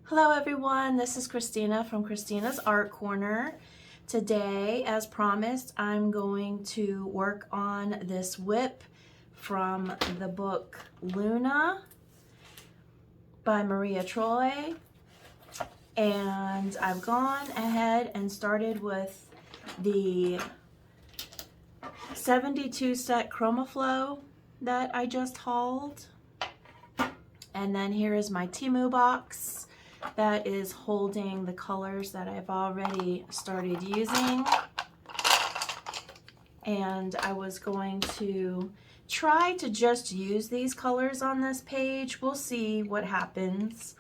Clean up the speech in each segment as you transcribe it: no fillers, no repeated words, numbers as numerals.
Hello everyone, this is Kristina from Kristina's Art Corner. Today, as promised, I'm going to work on this whip from the book Luna by Maria Trolle. And I've gone ahead and started with the 72 set Chromaflow that I just hauled. And then here is my Temu box that is holding the colors that I've already started using. And I was going to try to just use these colors on this page. We'll see what happens.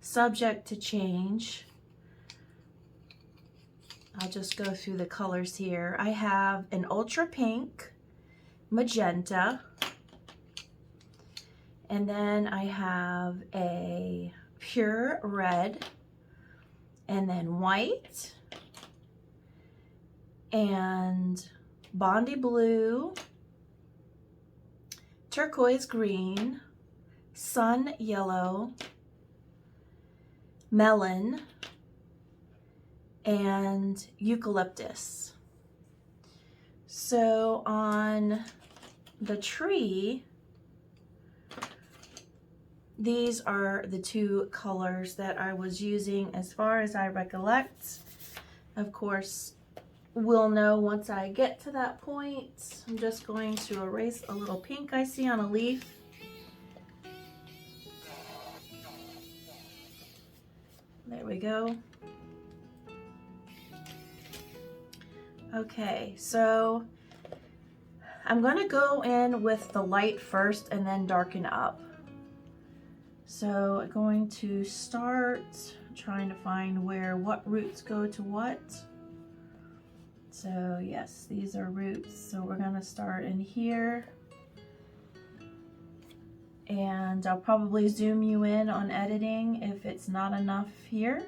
Subject to change. I'll just go through the colors here. I have an ultra pink, magenta, and then I have a pure red, and then white, and Bondi blue, turquoise green, sun yellow, melon, and eucalyptus. So on the tree, these are the two colors that I was using as far as I recollect. Of course, we'll know once I get to that point. I'm just going to erase a little pink I see on a leaf. There we go. Okay, so I'm going to go in with the light first and then darken up. So I'm going to start trying to find what roots go to what. So yes, these are roots. So we're going to start in here. And I'll probably zoom you in on editing if it's not enough here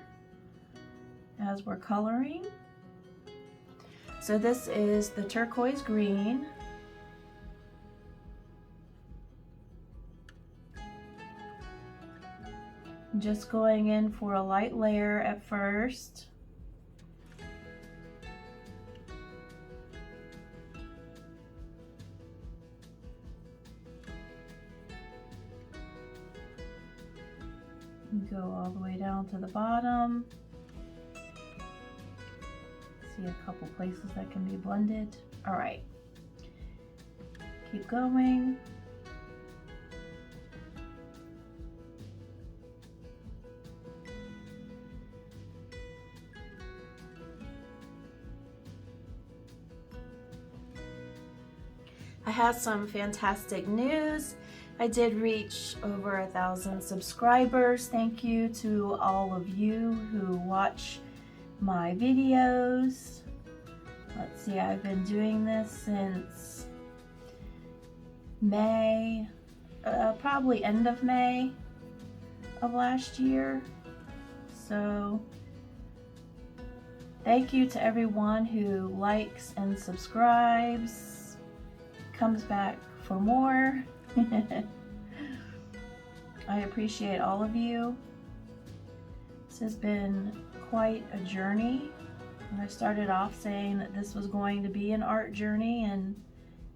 as we're coloring. So this is the turquoise green. I'm just going in for a light layer at first. Go all the way down to the bottom. See a couple places that can be blended. All right, keep going. I have some fantastic news. I did reach over 1,000 subscribers. Thank you to all of you who watch my videos. Let's see, I've been doing this since May, probably end of May of last year. So thank you to everyone who likes and subscribes, comes back for more. I appreciate all of you. This has been quite a journey. I started off saying that this was going to be an art journey, and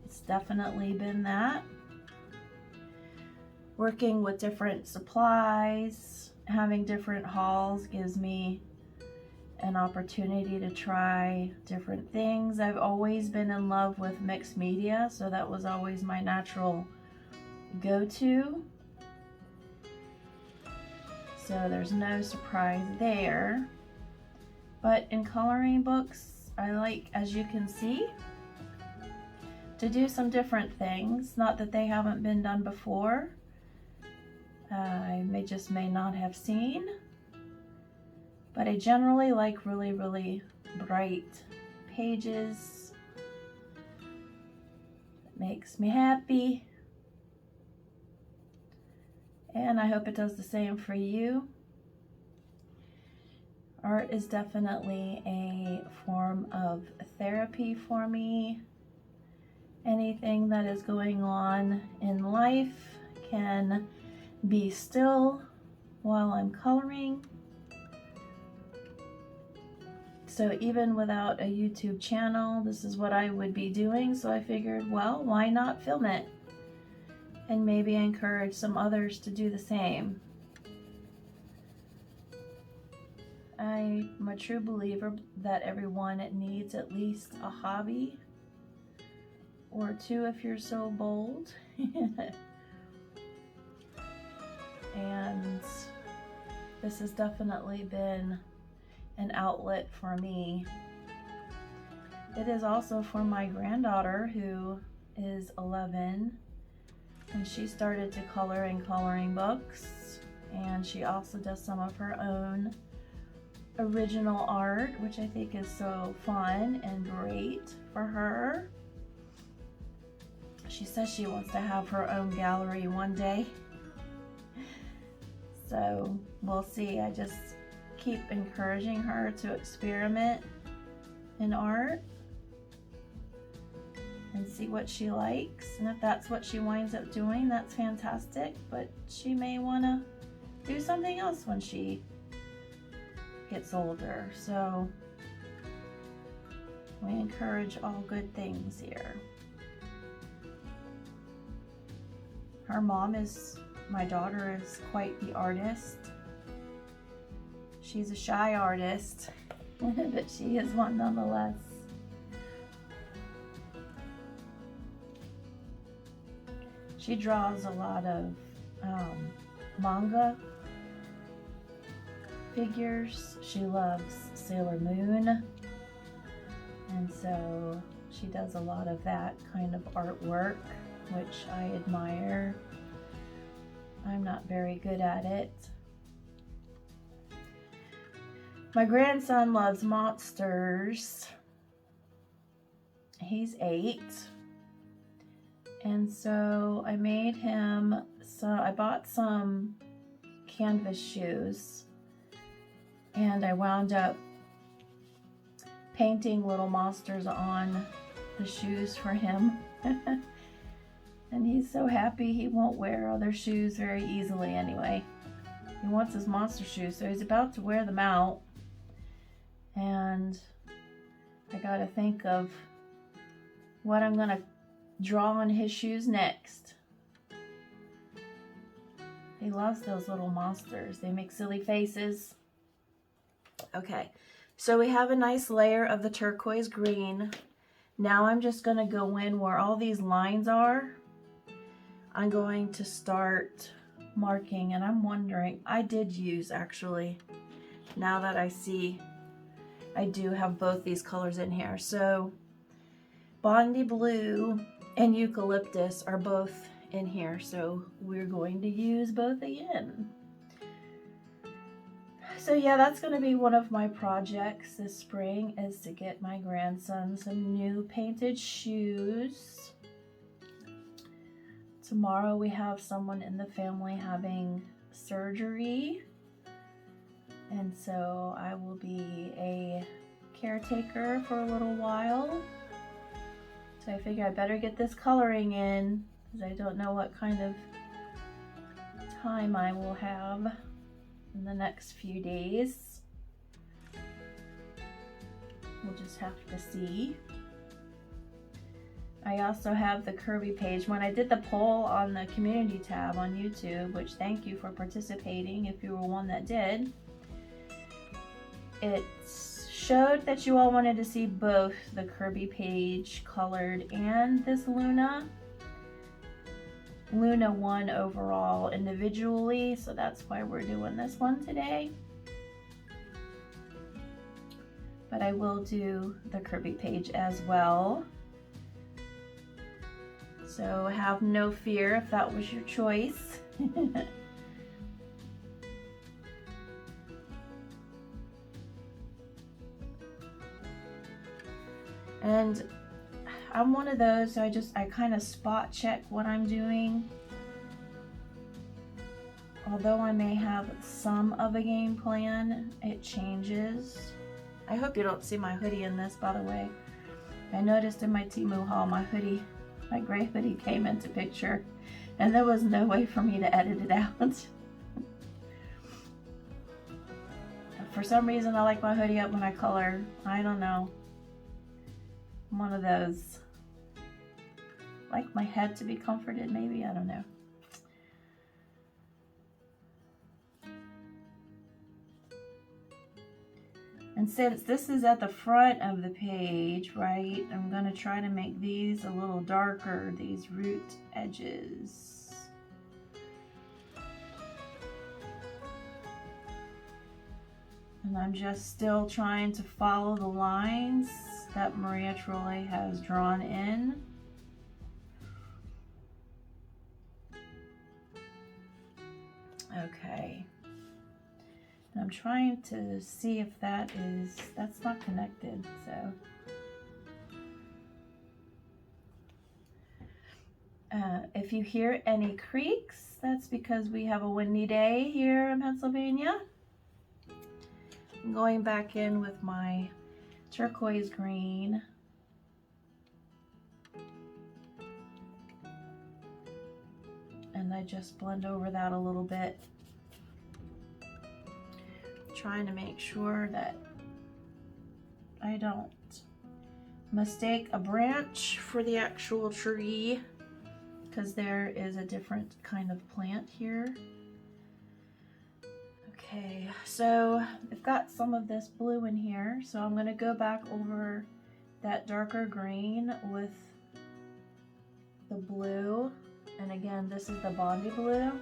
it's definitely been that. Working with different supplies, having different hauls gives me an opportunity to try different things. I've always been in love with mixed media, so that was always my natural go-to. So there's no surprise there. But in coloring books, I like, as you can see, to do some different things. Not that they haven't been done before. I may not have seen. But I generally like really, really bright pages. It makes me happy. And I hope it does the same for you. Art is definitely a form of therapy for me. Anything that is going on in life can be still while I'm coloring. So even without a YouTube channel, this is what I would be doing. So I figured, well, why not film it? And maybe encourage some others to do the same. I'm a true believer that everyone needs at least a hobby or two if you're so bold. And this has definitely been an outlet for me. It is also for my granddaughter, who is 11, and she started to color in coloring books, and she also does some of her own original art, which I think is so fun and great for her. She says she wants to have her own gallery one day. So we'll see. I just keep encouraging her to experiment in art and see what she likes. And if that's what she winds up doing, that's fantastic. But she may want to do something else when she gets older. So we encourage all good things here. Her mom is, my daughter is quite the artist. She's a shy artist, but she is one nonetheless. She draws a lot of manga figures. She loves Sailor Moon, and so she does a lot of that kind of artwork, which I admire. I'm not very good at it. My grandson loves monsters. He's 8. And so I made him, I bought some canvas shoes, and I wound up painting little monsters on the shoes for him. And he's so happy. He won't wear other shoes very easily anyway. He wants his monster shoes, so he's about to wear them out. And I gotta think of what I'm gonna draw on his shoes next. He loves those little monsters. They make silly faces. Okay, so we have a nice layer of the turquoise green. Now I'm just gonna go in where all these lines are. I'm going to start marking, and I'm wondering, I did use, actually, now that I see, I do have both these colors in here. So Bondi Blue and Eucalyptus are both in here, so we're going to use both again. So yeah, that's going to be one of my projects this spring, is to get my grandson some new painted shoes. Tomorrow we have someone in the family having surgery, and so I will be a caretaker for a little while. So I figure I better get this coloring in, because I don't know what kind of time I will have in the next few days. We'll just have to see. I also have the Kirby page. When I did the poll on the community tab on YouTube, which thank you for participating if you were one that did, it showed that you all wanted to see both the Kirby page colored and this Luna. Luna won overall individually, so that's why we're doing this one today. But I will do the Kirby page as well. So have no fear if that was your choice. And I'm one of those, so I kind of spot check what I'm doing. Although I may have some of a game plan, it changes. I hope you don't see my hoodie in this, by the way. I noticed in my Temu haul, my gray hoodie came into picture, and there was no way for me to edit it out. For some reason, I like my hoodie up when I color. I don't know. I'm one of those. Like my head to be comforted, maybe. I don't know. And since this is at the front of the page, right, I'm going to try to make these a little darker, these root edges. And I'm just still trying to follow the lines that Maria Trolle has drawn in. Okay. And I'm trying to see if that's not connected, so. If you hear any creaks, that's because we have a windy day here in Pennsylvania. I'm going back in with my turquoise green. And I just blend over that a little bit. Trying to make sure that I don't mistake a branch for the actual tree, because there is a different kind of plant here. Okay, so I've got some of this blue in here, so I'm going to go back over that darker green with the blue, and again, this is the Bondi blue.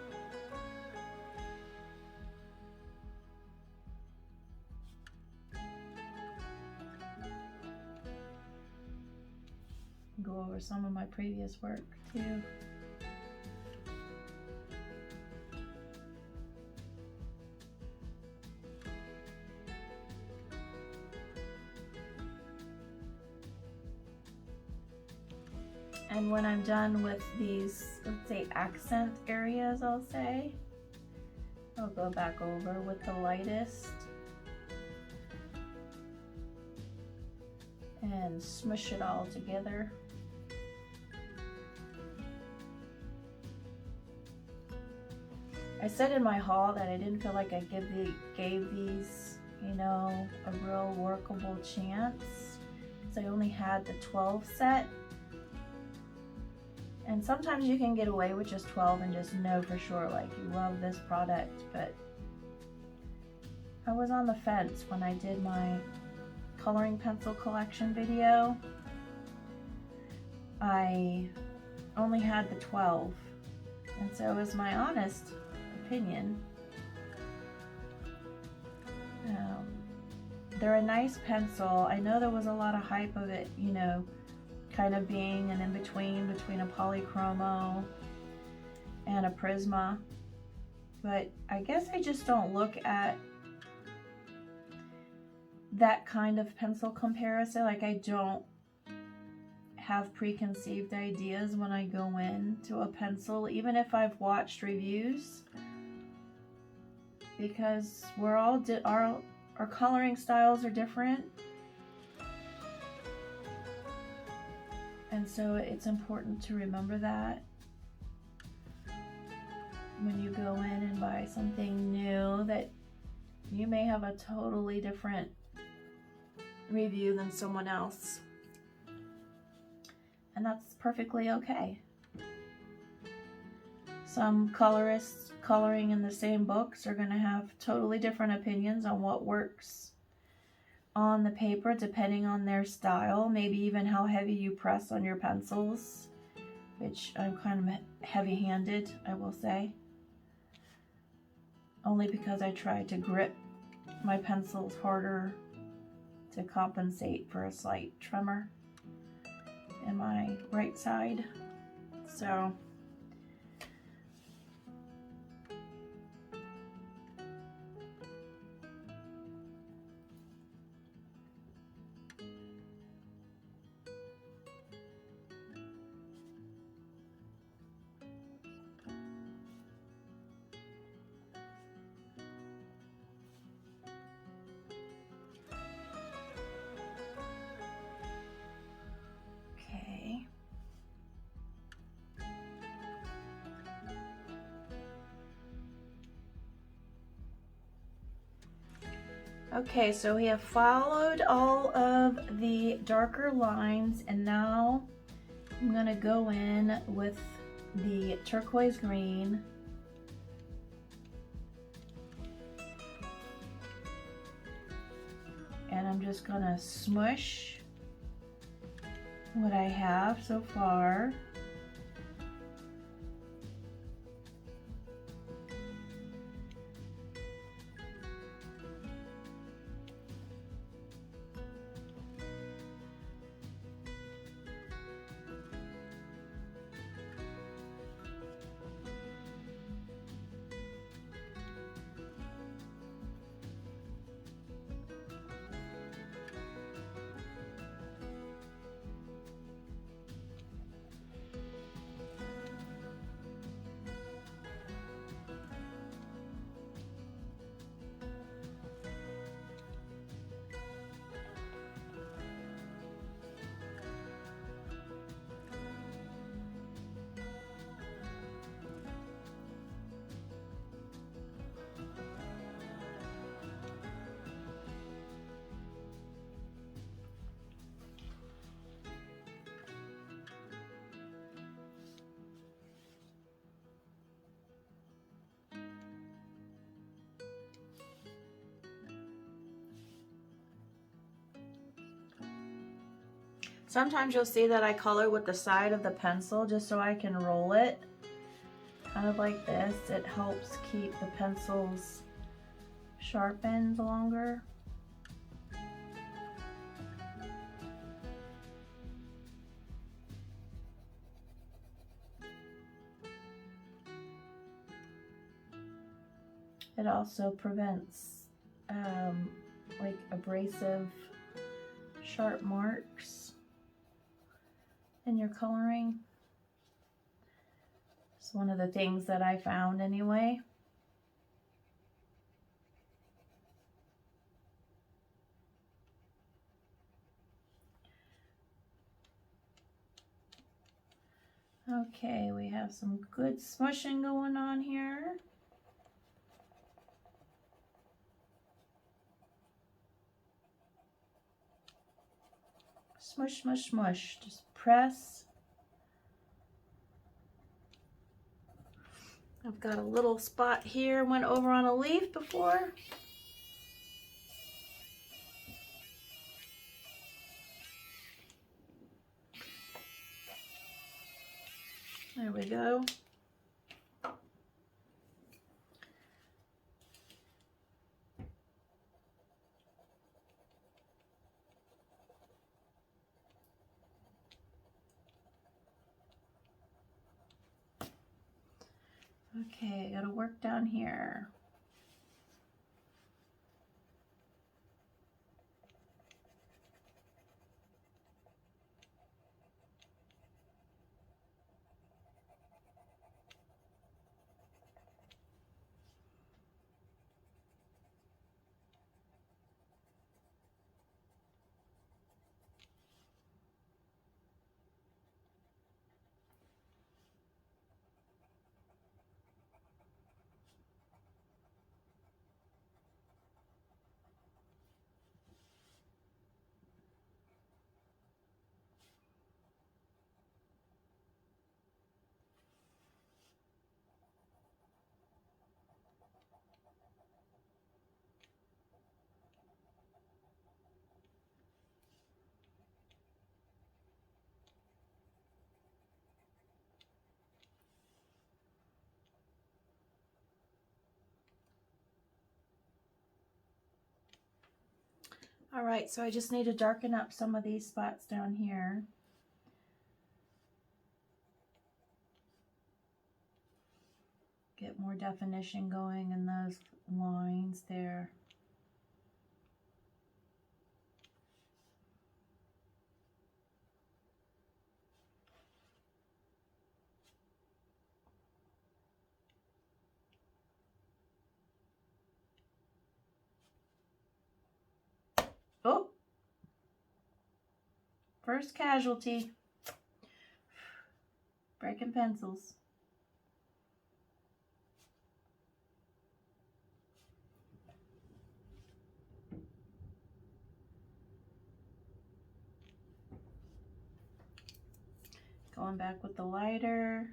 Go over some of my previous work too. And when I'm done with these, let's say accent areas, I'll go back over with the lightest and smush it all together. I said in my haul that I didn't feel like I gave these, you know, a real workable chance, because I only had the 12 set. And sometimes you can get away with just 12 and just know for sure, like, you love this product. But I was on the fence when I did my coloring pencil collection video. I only had the 12, and so it was my honest opinion. They're a nice pencil. I know there was a lot of hype of it, you know, kind of being an in-between between a polychromo and a Prisma, but I guess I just don't look at that kind of pencil comparison. Like, I don't have preconceived ideas when I go into a pencil, even if I've watched reviews, because we're all our coloring styles are different. And so it's important to remember that when you go in and buy something new, that you may have a totally different review than someone else. And that's perfectly okay. Some colorists coloring in the same books are going to have totally different opinions on what works on the paper, depending on their style, maybe even how heavy you press on your pencils, which I'm kind of heavy-handed, I will say, only because I try to grip my pencils harder to compensate for a slight tremor in my right side. So Okay, so we have followed all of the darker lines, and now I'm going to go in with the turquoise green. And I'm just going to smush what I have so far. Sometimes you'll see that I color with the side of the pencil just so I can roll it. Kind of like this. It helps keep the pencils sharpened longer. It also prevents like abrasive sharp marks in your coloring. It's one of the things that I found anyway. Okay, we have some good smushing going on here. Smush, smush, smush. Just press. I've got a little spot here, went over on a leaf before. There we go. Okay, gotta work down here. All right, so I just need to darken up some of these spots down here. Get more definition going in those lines there. Oh, first casualty. Breaking pencils. Going back with the lighter.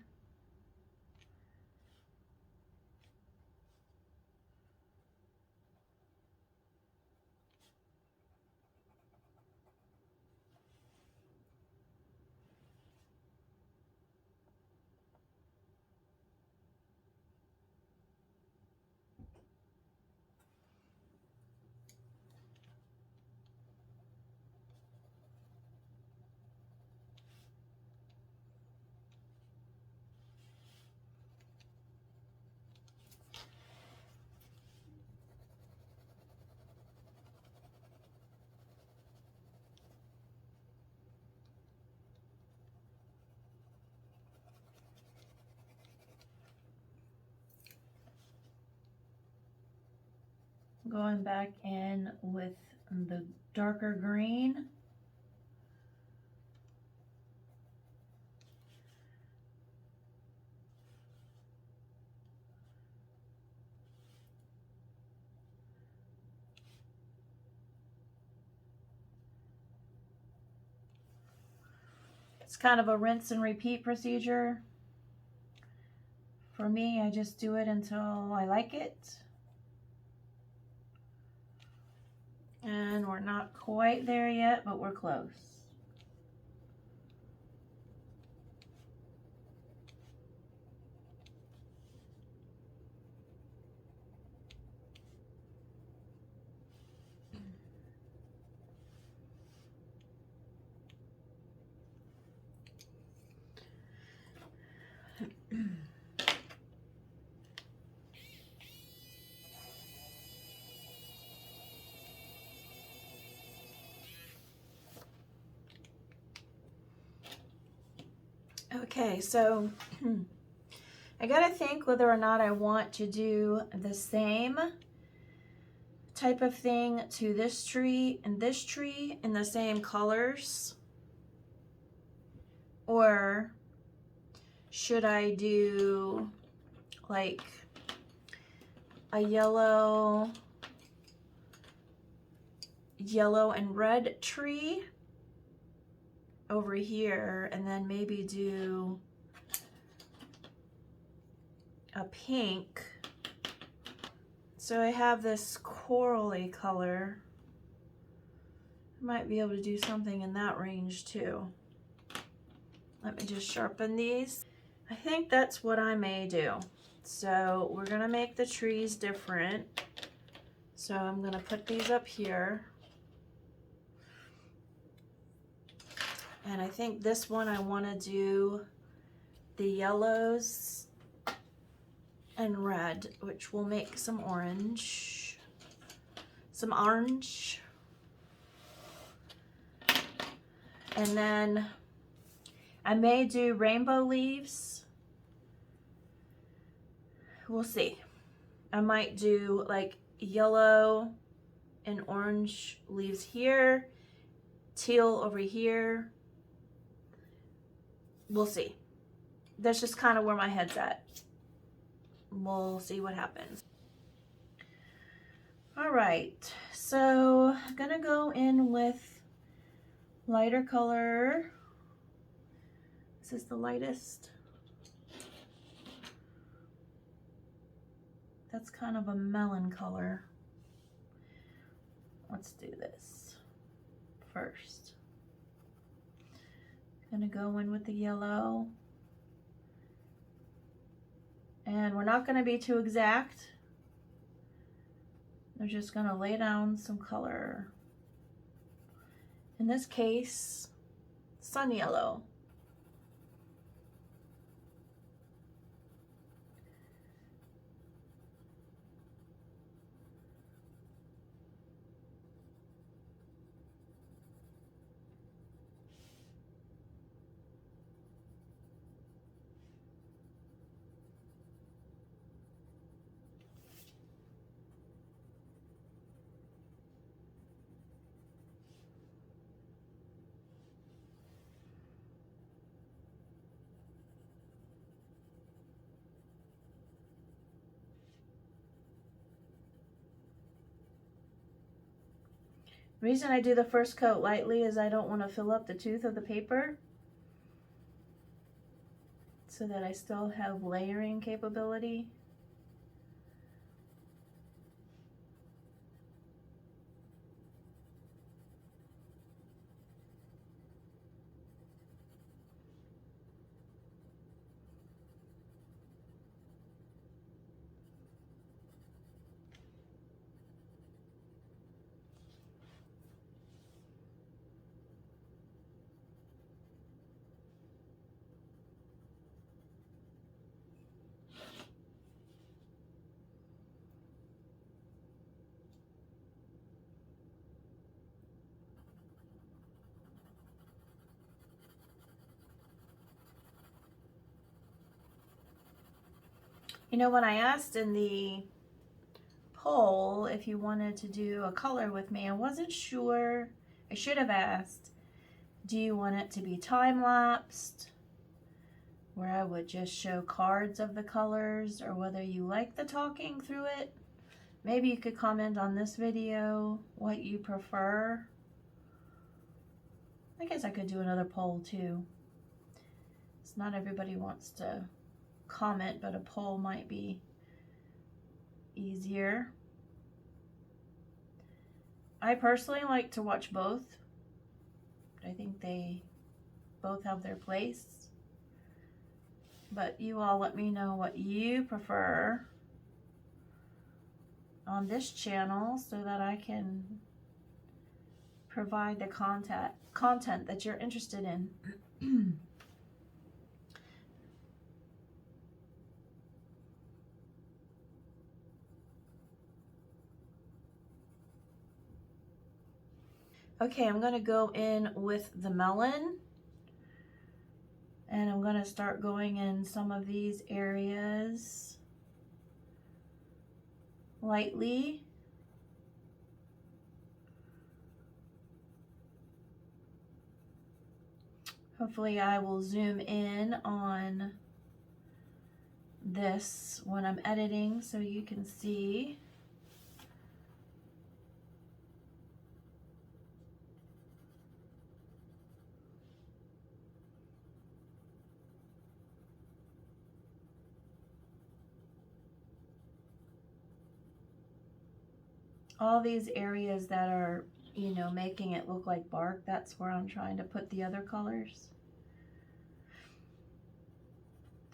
Going back in with the darker green. It's kind of a rinse and repeat procedure. For me, I just do it until I like it. And we're not quite there yet, but we're close. Okay, so I gotta think whether or not I want to do the same type of thing to this tree and this tree in the same colors, or should I do like a yellow and red tree over here, and then maybe do a pink. So I have this corally color. I might be able to do something in that range too. Let me just sharpen these. I think that's what I may do. So we're gonna make the trees different. So I'm gonna put these up here. And I think this one I wanna do the yellows and red, which will make some orange. Some orange. And then I may do rainbow leaves. We'll see. I might do like yellow and orange leaves here, teal over here. We'll see. That's just kind of where my head's at. We'll see what happens. All right, so I'm gonna go in with lighter color. This is the lightest. That's kind of a melon color. Let's do this first. Gonna go in with the yellow. And we're not gonna be too exact. They're just gonna lay down some color. In this case, sun yellow. The reason I do the first coat lightly is I don't want to fill up the tooth of the paper. so that I still have layering capability. You know, when I asked in the poll if you wanted to do a color with me, I wasn't sure. I should have asked, do you want it to be time-lapsed, where I would just show cards of the colors, or whether you like the talking through it? Maybe you could comment on this video what you prefer. I guess I could do another poll too. It's not everybody wants to comment, but a poll might be easier. I personally like to watch both. I think they both have their place. But you all let me know what you prefer on this channel so that I can provide the content that you're interested in. Okay, I'm going to go in with the melon, and I'm going to start going in some of these areas lightly. Hopefully I will zoom in on this when I'm editing so you can see. All these areas that are, you know, making it look like bark, that's where I'm trying to put the other colors,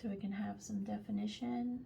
so we can have some definition.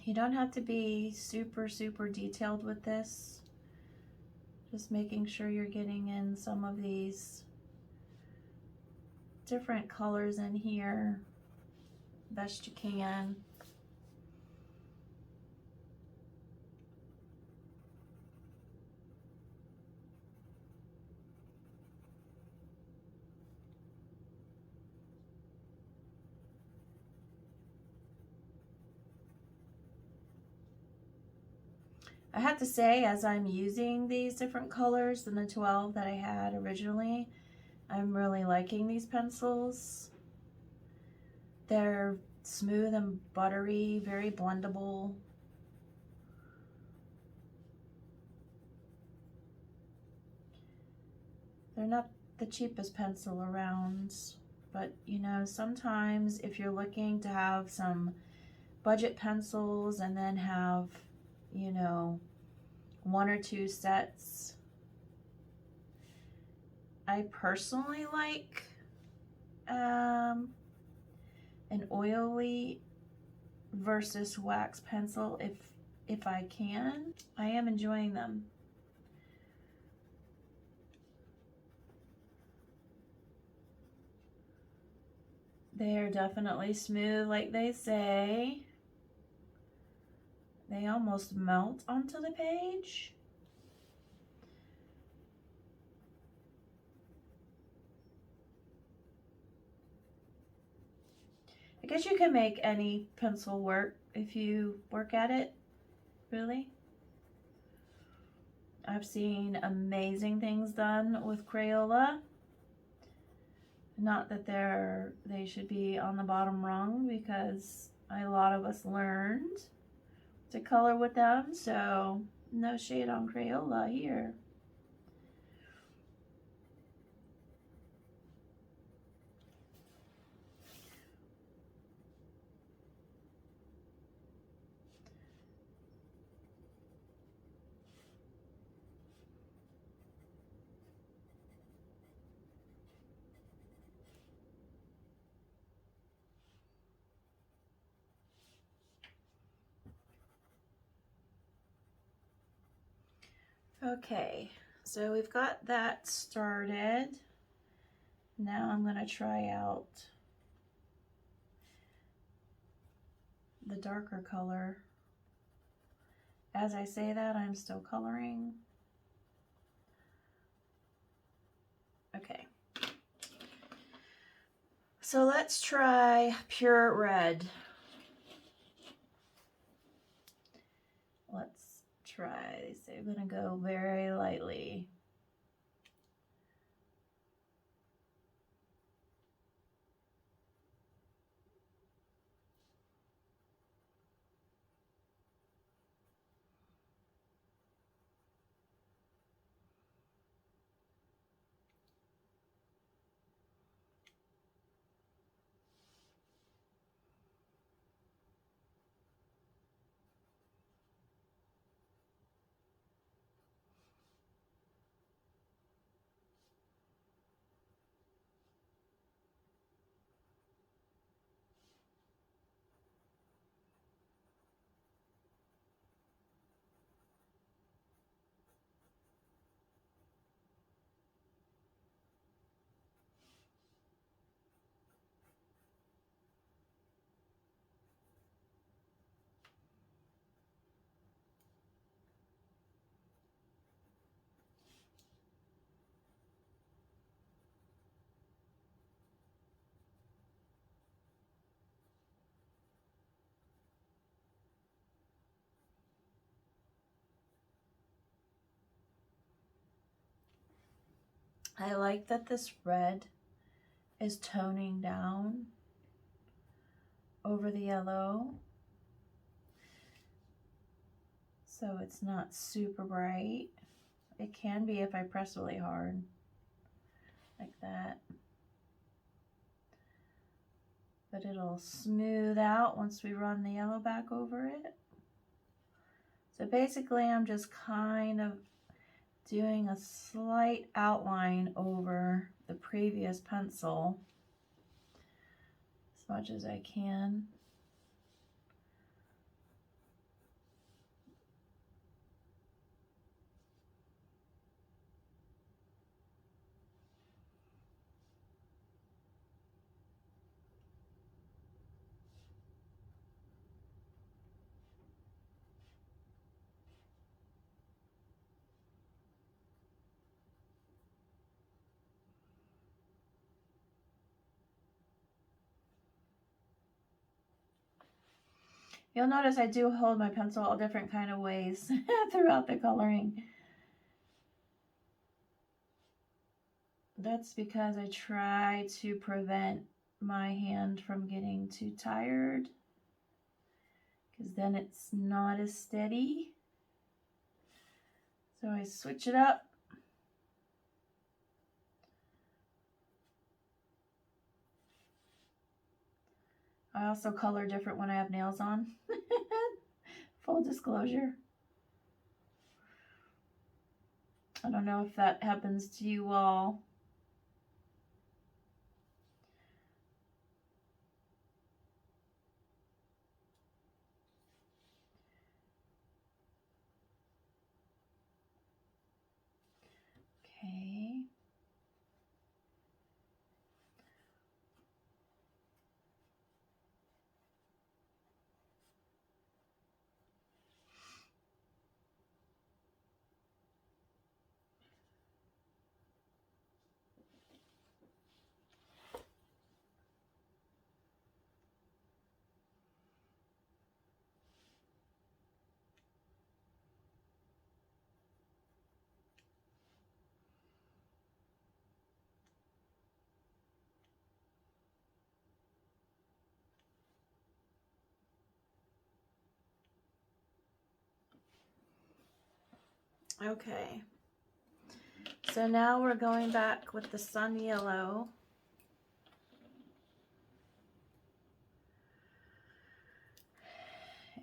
You don't have to be super detailed with this. Just making sure you're getting in some of these different colors in here best you can. I have to say, as I'm using these different colors than the 12 that I had originally, I'm really liking these pencils. They're smooth and buttery, very blendable. They're not the cheapest pencil around, but you know, sometimes if you're looking to have some budget pencils and then have, you know, 1 or 2 sets, I personally like an oily versus wax pencil if I can. I am enjoying them. They are definitely smooth like they say. They almost melt onto the page. I guess you can make any pencil work if you work at it, really. I've seen amazing things done with Crayola. Not that they should be on the bottom rung, because a lot of us learned to color with them, so no shade on Crayola here. Okay, so we've got that started. Now I'm going to try out the darker color. As I say that, I'm still coloring. Okay. So let's try pure red. Let's try. So I'm going to go very lightly. I like that this red is toning down over the yellow, so it's not super bright. It can be if I press really hard, like that. But it'll smooth out once we run the yellow back over it. So basically I'm just kind of doing a slight outline over the previous pencil as much as I can. You'll notice I do hold my pencil all different kind of ways throughout the coloring. That's because I try to prevent my hand from getting too tired, because then it's not as steady. So I switch it up. I also color different when I have nails on. Full disclosure. I don't know if that happens to you all. Okay. Okay. So now we're going back with the sun yellow.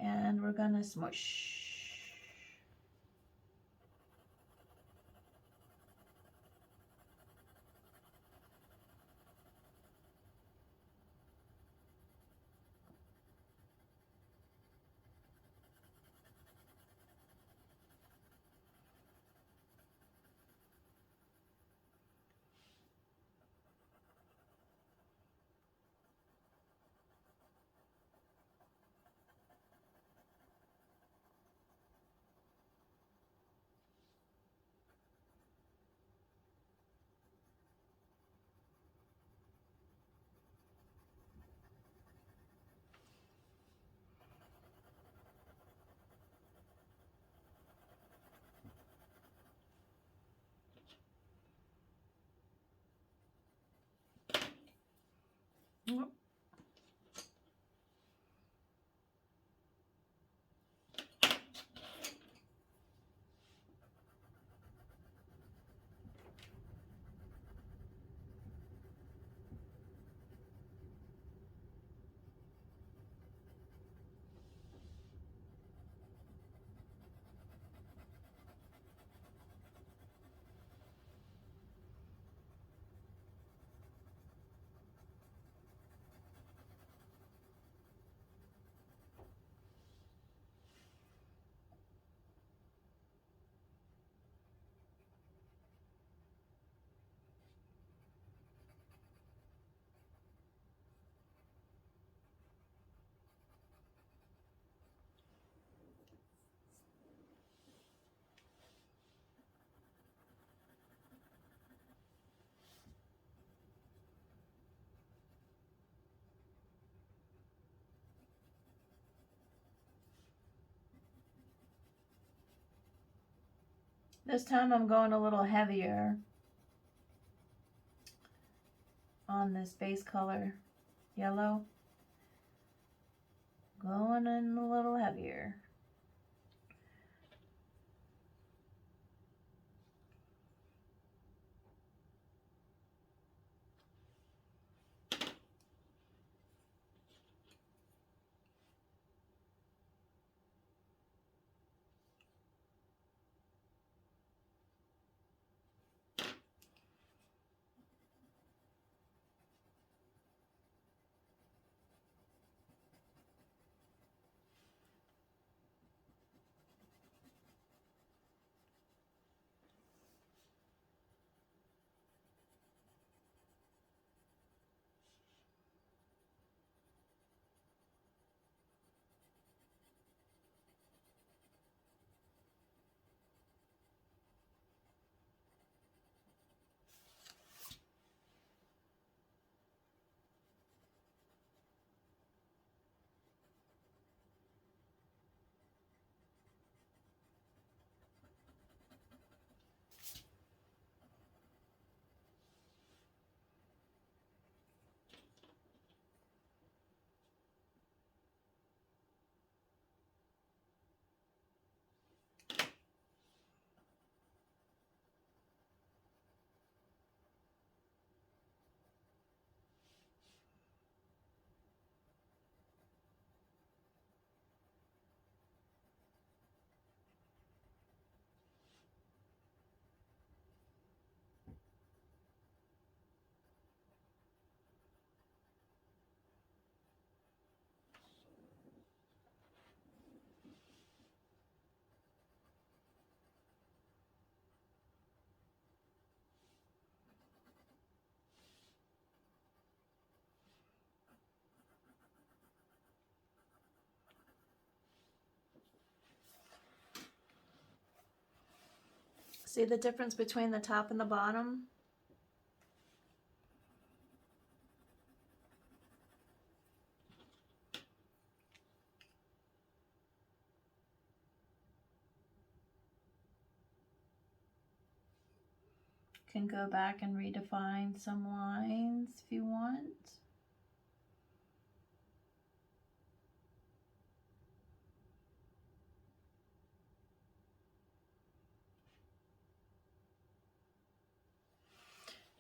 And we're gonna smush. Yep. This time I'm going a little heavier on this base color yellow. Going in a little heavier. See the difference between the top and the bottom? Can go back and redefine some lines if you want.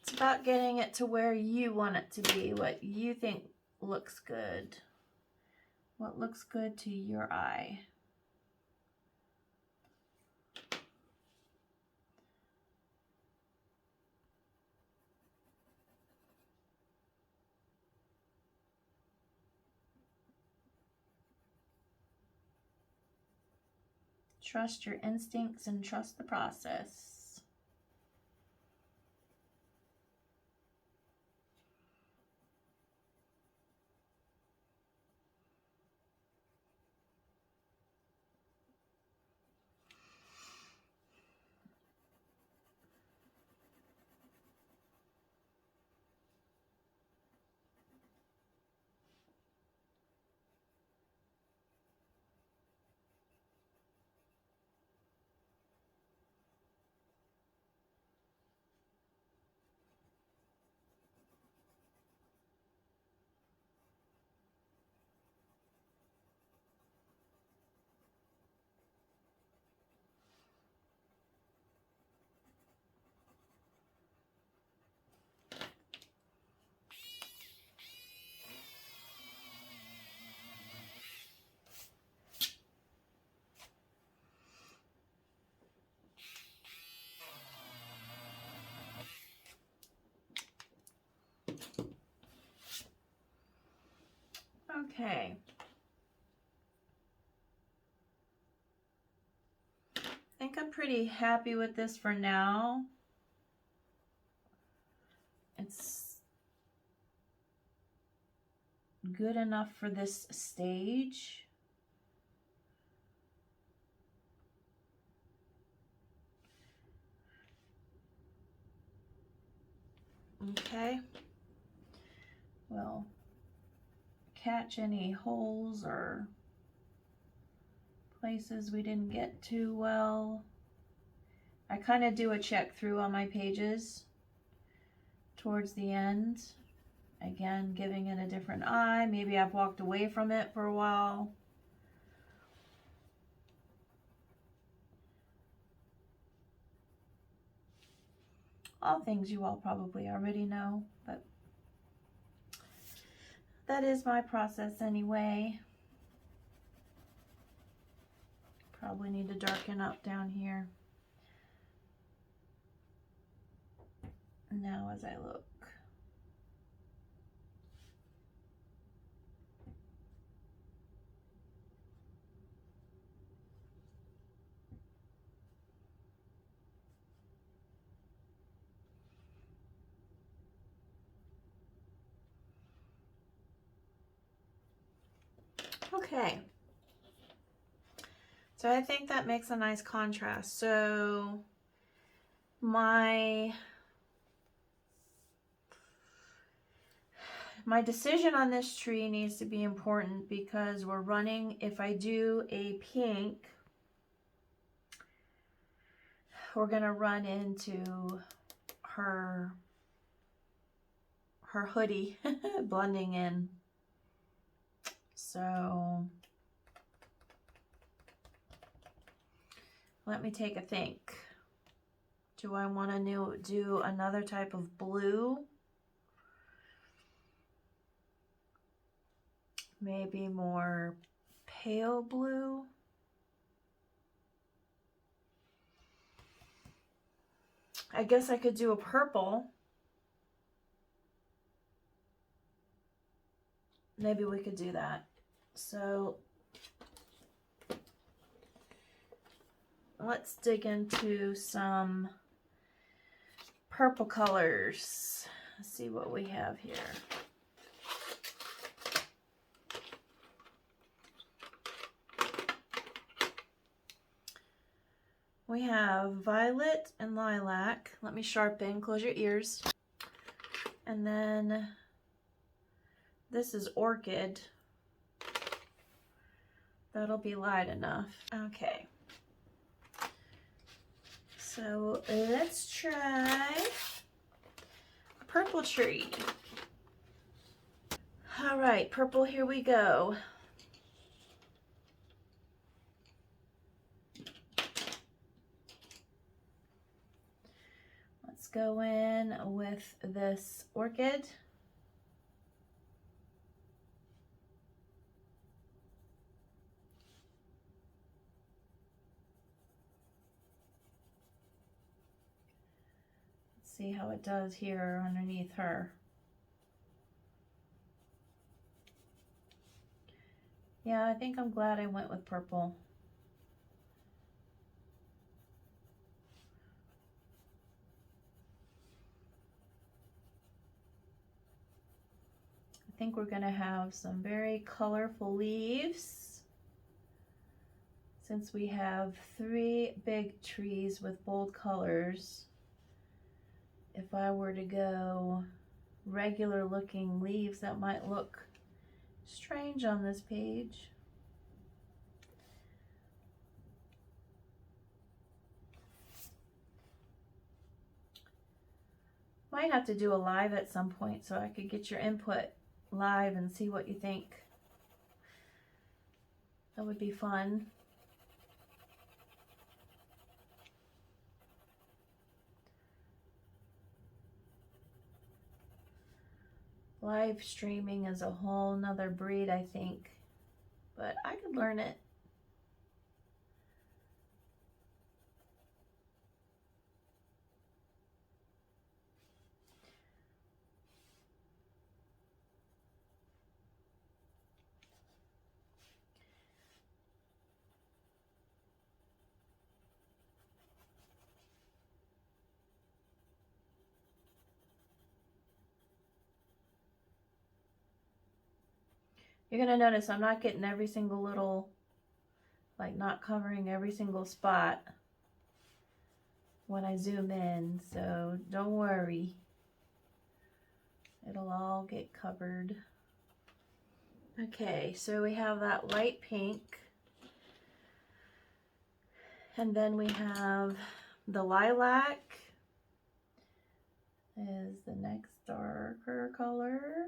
It's about getting it to where you want it to be, what you think looks good, what looks good to your eye. Trust your instincts and trust the process. Okay. I think I'm pretty happy with this for now. It's good enough for this stage. Okay. We'll catch any holes or places we didn't get to well. I kind of do a check through on my pages towards the end. Again, giving it a different eye. Maybe I've walked away from it for a while. All things you all probably already know, but that is my process anyway. Probably need to darken up down here. Now as I look. Okay. So I think that makes a nice contrast. So my decision on this tree needs to be important because we're running, if I do a pink, we're going to run into her hoodie blending in. So let me take a think. Do I want to do another type of blue? Maybe more pale blue. I guess I could do a purple. Maybe we could do that. So let's dig into some purple colors. Let's see what we have here. We have violet and lilac. Let me sharpen, close your ears. And then this is orchid. That'll be light enough. Okay. So let's try a purple tree. All right, purple, here we go. Let's go in with this orchid. Let's see how it does here underneath her. Yeah, I think I'm glad I went with purple. I think we're going to have some very colorful leaves since we have 3 big trees with bold colors. If I were to go regular looking leaves, that might look strange on this page. Might have to do a live at some point so I could get your input live and see what you think. That would be fun. Live streaming is a whole nother breed, I think, but I could learn it. You're going to notice I'm not getting every single little, like not covering every single spot when I zoom in, so don't worry. It'll all get covered. Okay, so we have that light pink. And then we have the lilac is the next darker color.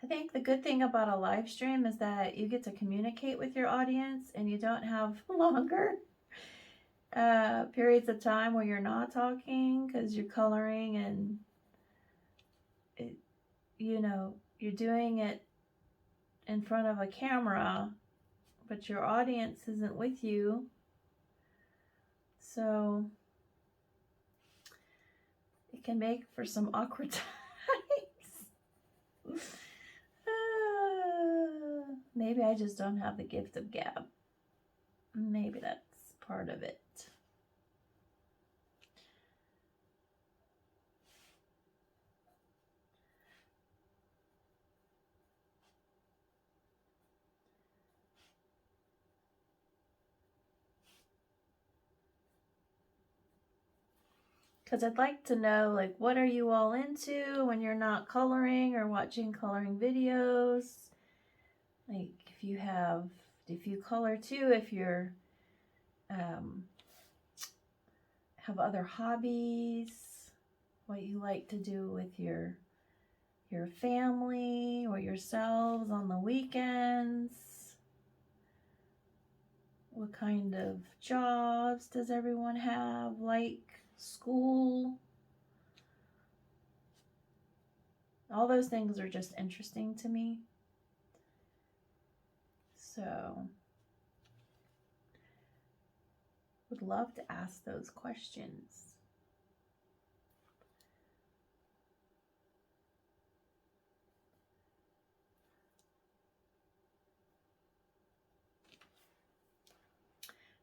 I think the good thing about a live stream is that you get to communicate with your audience and you don't have longer periods of time where you're not talking because you're coloring and it, you know, you're doing it in front of a camera, but your audience isn't with you. So it can make for some awkward times. Maybe I just don't have the gift of gab. Maybe that's part of it. Because I'd like to know, like, what are you all into when you're not coloring or watching coloring videos? Like, if you color too, if you're, have other hobbies, what you like to do with your family or yourselves on the weekends. What kind of jobs does everyone have? Like school? All those things are just interesting to me. So Would love to ask those questions.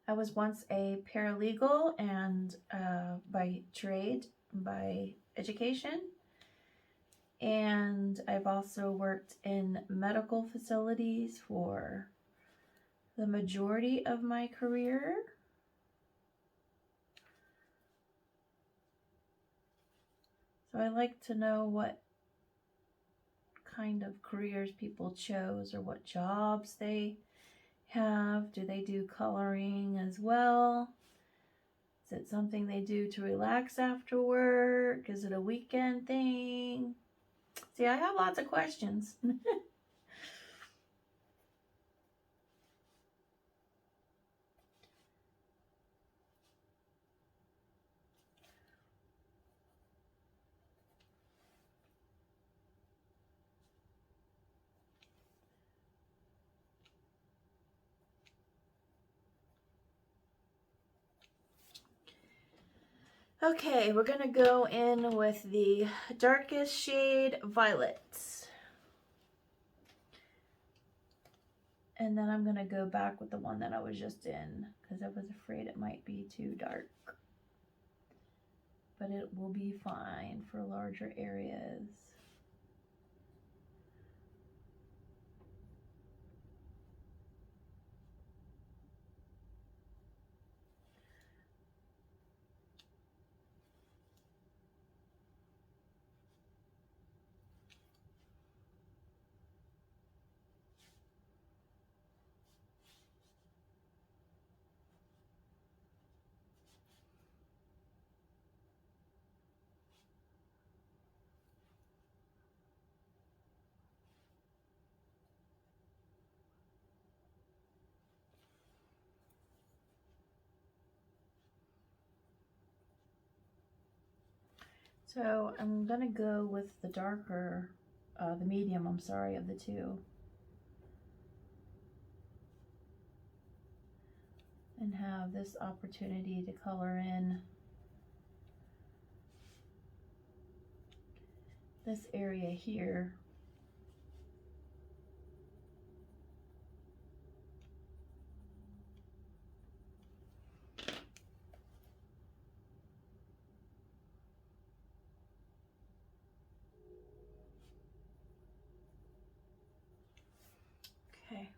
I was once a paralegal and by trade, by education. And I've also worked in medical facilities for the majority of my career. So I like to know what kind of careers people chose or what jobs they have. Do they do coloring as well? Is it something they do to relax after work? Is it a weekend thing? See, I have lots of questions. Okay, we're gonna go in with the darkest shade Violet. And then I'm gonna go back with the one that I was just in because I was afraid it might be too dark. But it will be fine for larger areas. So I'm gonna go with the darker, the medium, I'm sorry, of the two. And have this opportunity to color in this area here. Okay.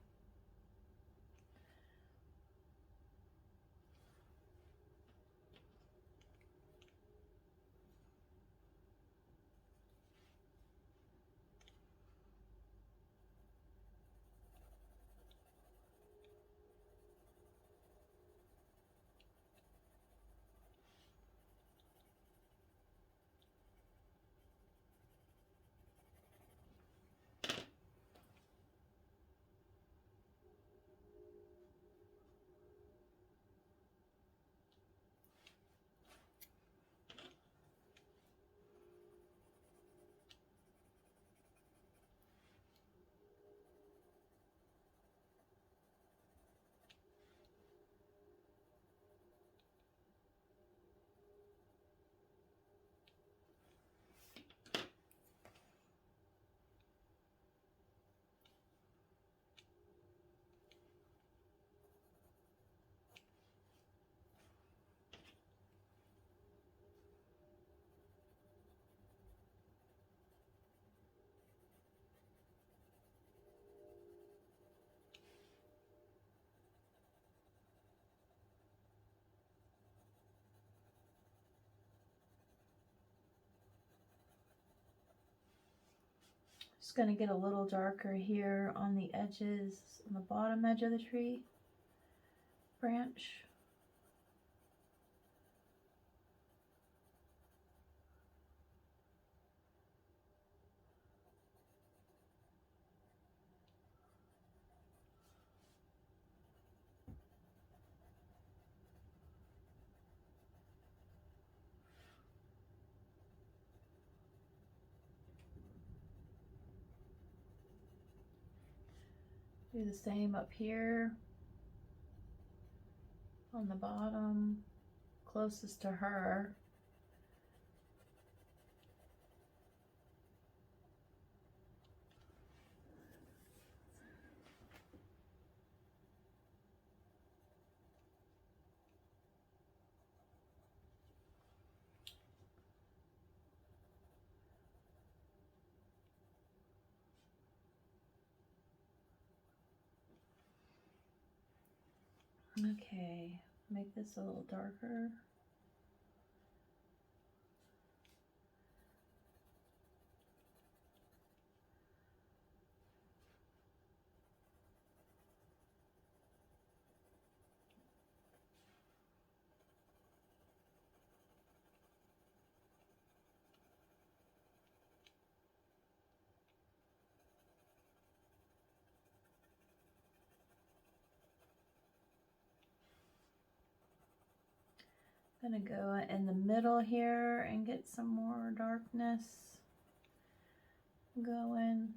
Just gonna get a little darker here on the edges, on the bottom edge of the tree branch. Do the same up here. on the bottom closest to her. Okay, make this a little darker. I'm gonna go in the middle here and get some more darkness going.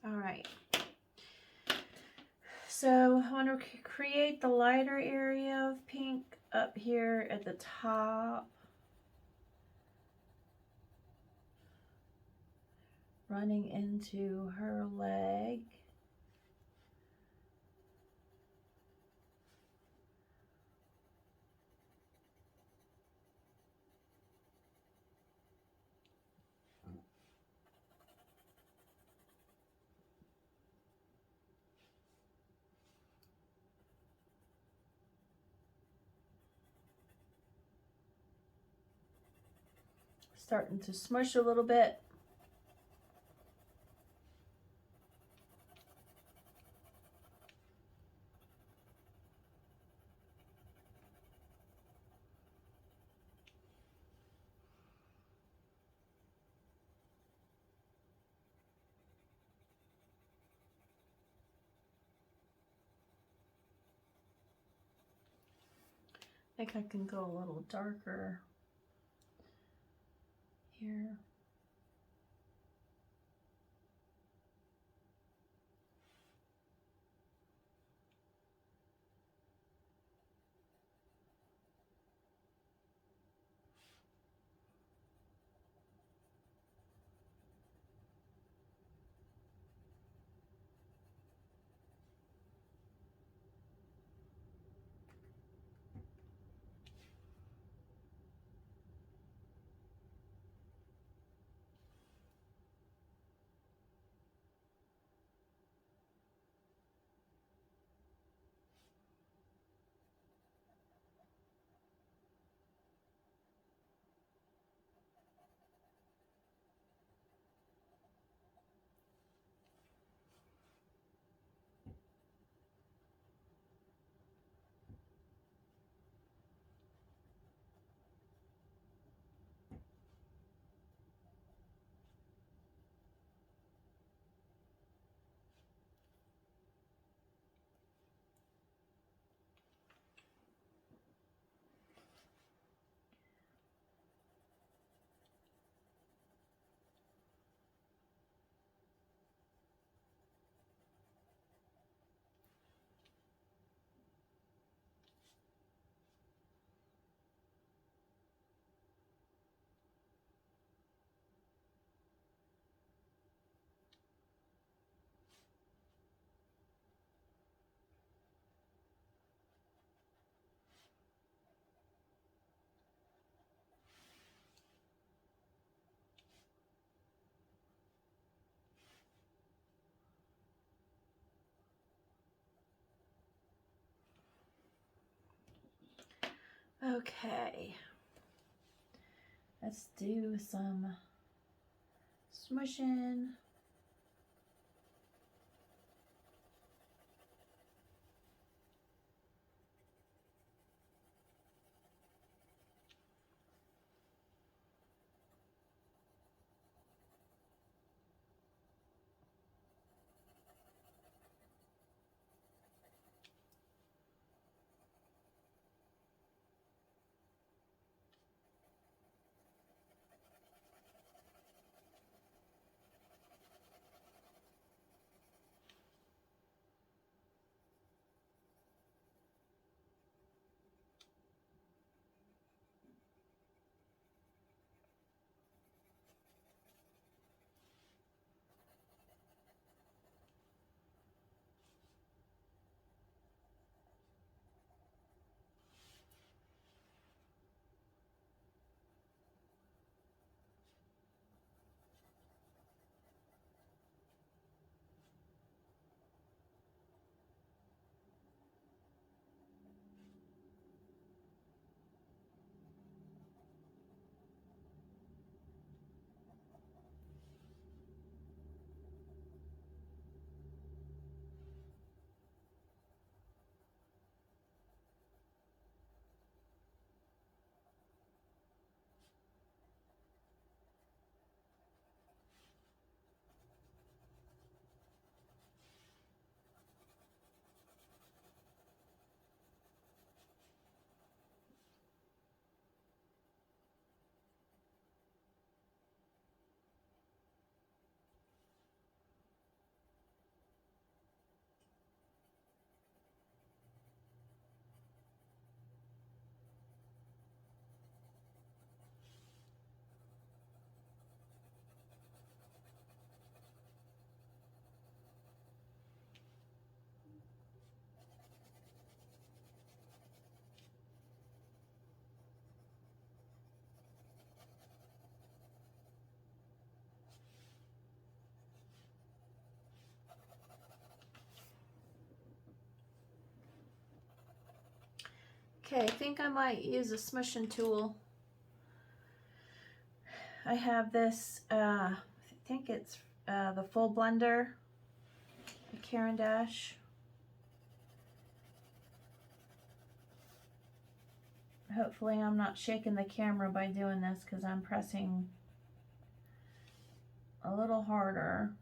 All right. So I want to create the lighter area of pink up here at the top. Running into her leg. Starting to smush a little bit. I think I can go a little darker here. Okay, let's do some smushing. Okay, I think I might use a smishing tool. I have this, I think it's the full blender, the Caran d'Ache. Hopefully I'm not shaking the camera by doing this because I'm pressing a little harder.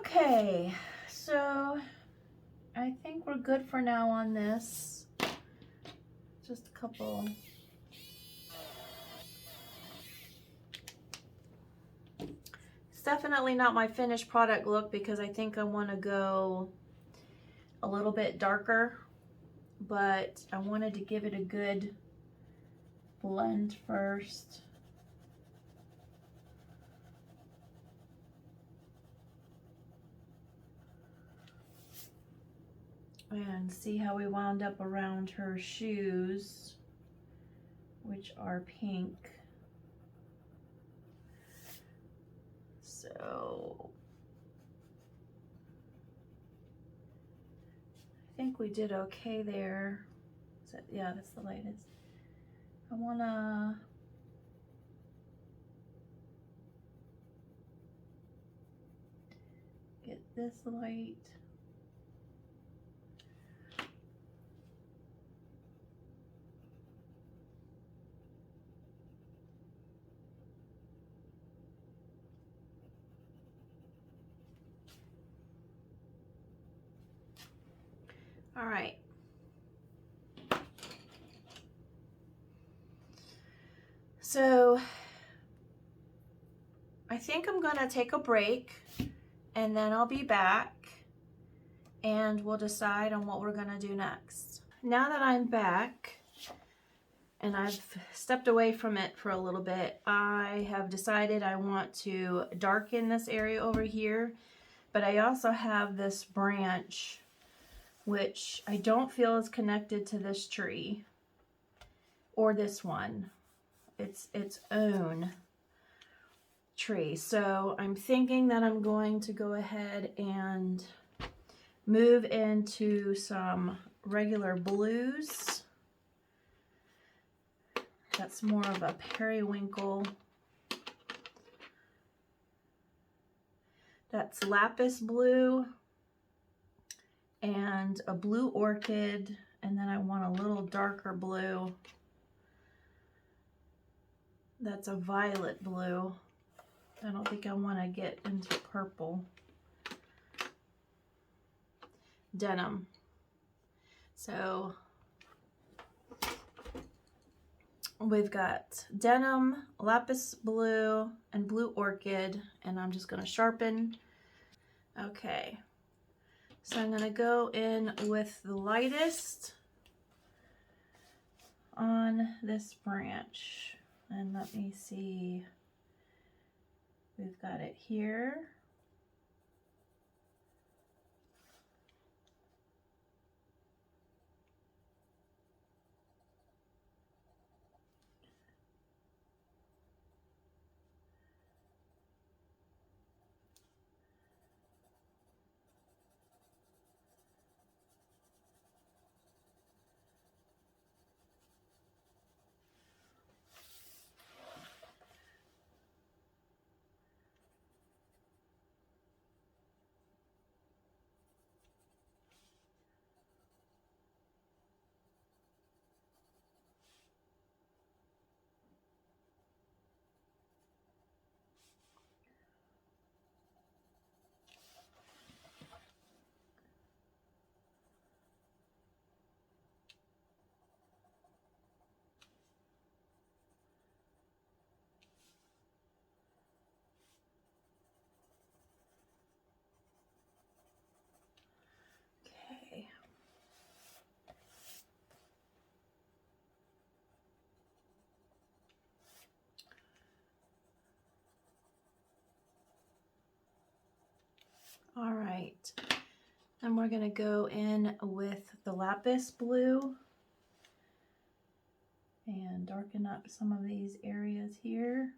Okay, so I think we're good for now on this. Just a couple. It's definitely not my finished product look because I think I want to go a little bit darker, but I wanted to give it a good blend first. And see how we wound up around her shoes, which are pink. So I think we did okay there. Yeah, that's the lightest. I wanna this light. All right. So I think I'm gonna take a break and then I'll be back and we'll decide on what we're gonna do next. Now that I'm back and I've stepped away from it for a little bit, I have decided I want to darken this area over here, but I also have this branch which I don't feel is connected to this tree or this one. It's its own tree. So I'm thinking that I'm going to go ahead and move into some regular blues. That's more of a periwinkle. That's lapis blue and a blue orchid, and then I want a little darker blue. That's a violet blue. I don't think I want to get into purple. Denim. So we've got denim, lapis blue, and blue orchid, and I'm just going to sharpen. Okay, so I'm going to go in with the lightest on this branch, and let me see. We've got it here. Okay. All right, and we're gonna go in with the lapis blue and darken up some of these areas here.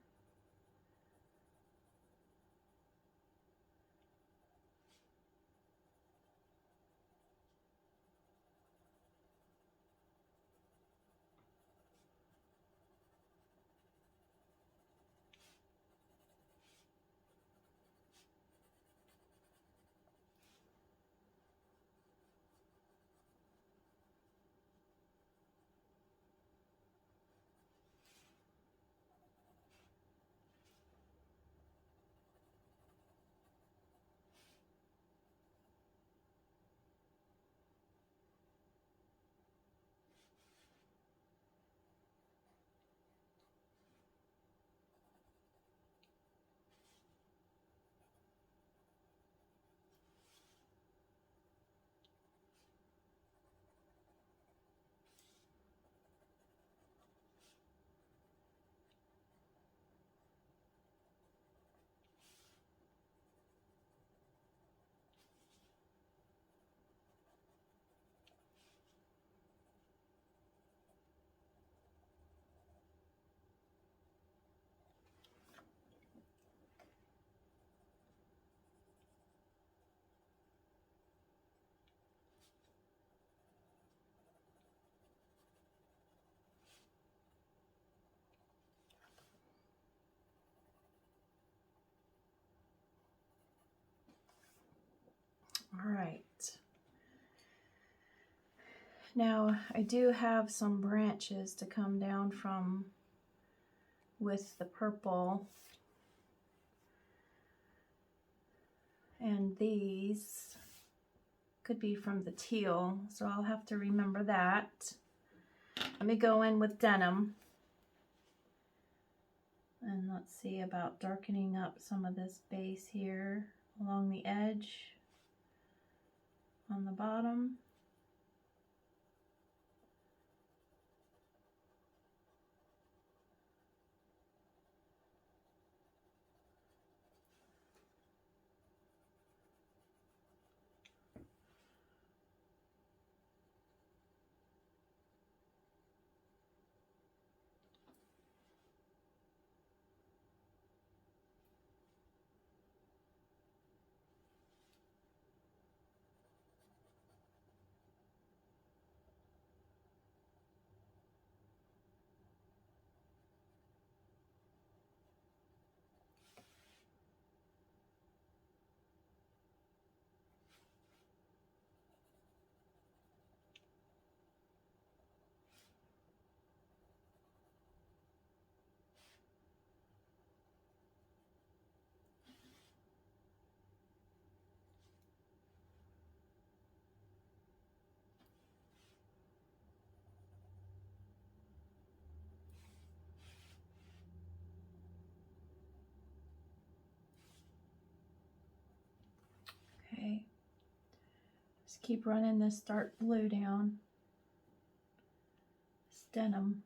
Now I do have some branches to come down from with the purple, and these could be from the teal, so I'll have to remember that. Let me go in with denim, and let's see about darkening up some of this base here along the edge on the bottom. Okay, just keep running this dark blue down. It's denim.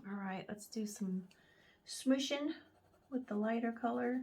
All right, let's do some smooshing with the lighter color.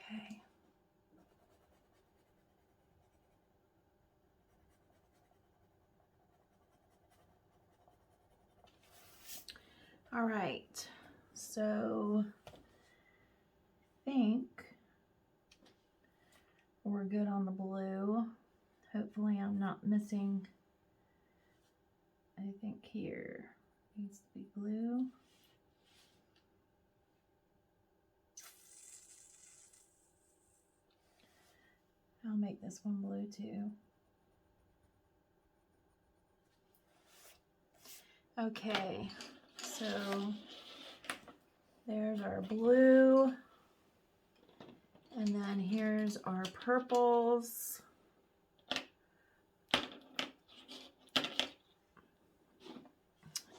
Okay. All right, so I think we're good on the blue. Hopefully I'm not missing, I think here needs to be blue. I'll make this one blue too. Okay, so there's our blue, and then here's our purples.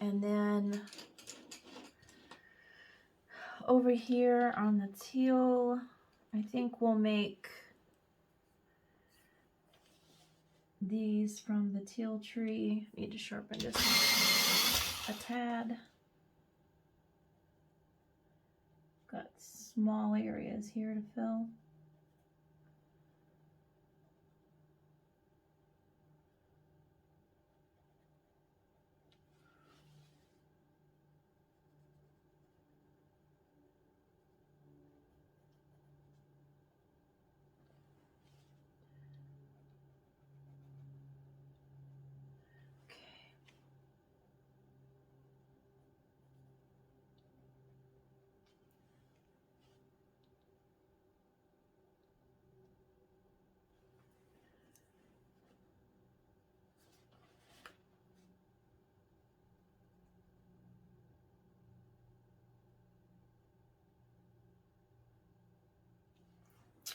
And then over here on the teal, I think we'll make these from the teal tree. Need to sharpen just a tad. Got small areas here to fill.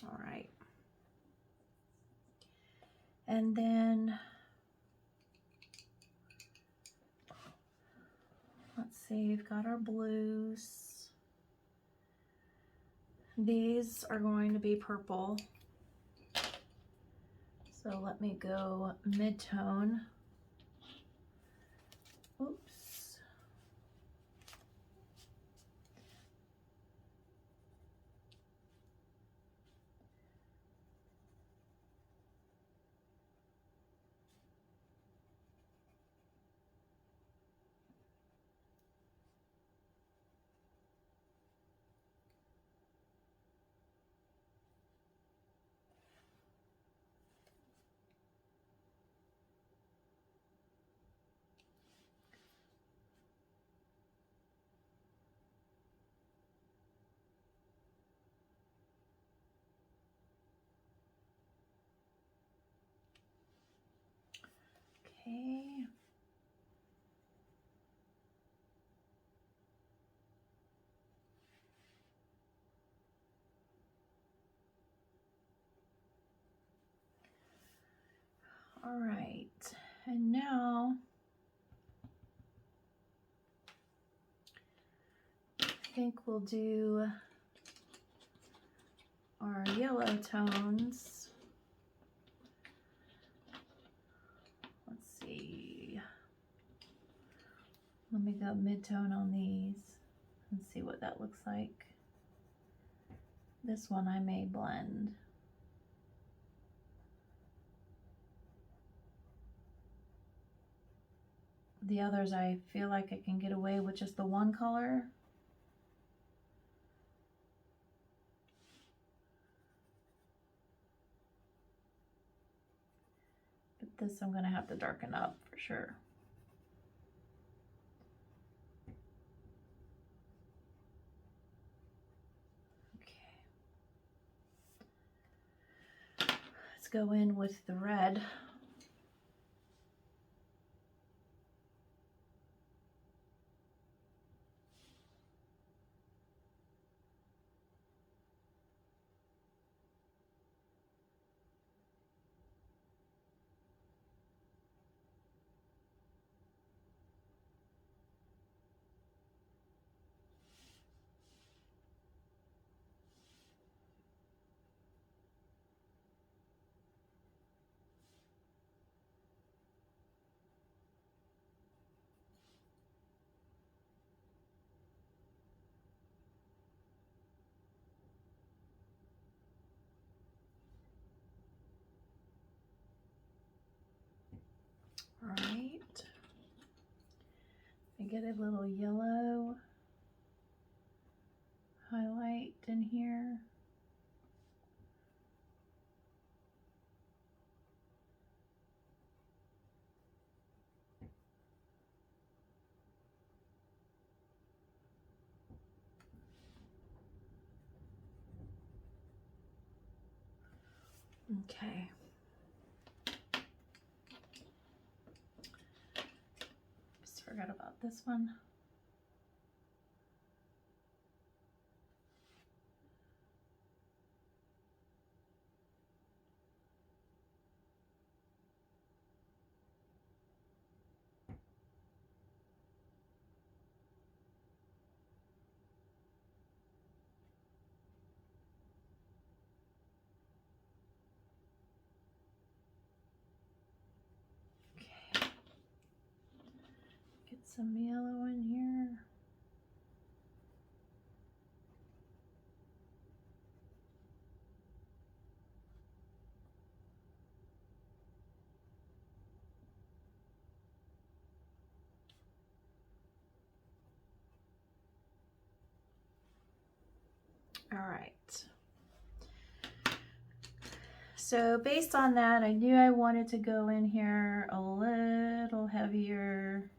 All right. And then let's see, we've got our blues. These are going to be purple. So let me go mid-tone. Oops. Okay. All right. And now I think we'll do our yellow tones. Let's see. Let me go mid-tone on these and see what that looks like. This one I may blend. The others I feel like I can get away with just the one color. But this I'm gonna have to darken up for sure. Okay. Let's go in with the red. All right. I get a little yellow highlight in here. Okay. Just forgot about this one. some yellow in here. All right. So based on that, I knew I wanted to go in here a little heavier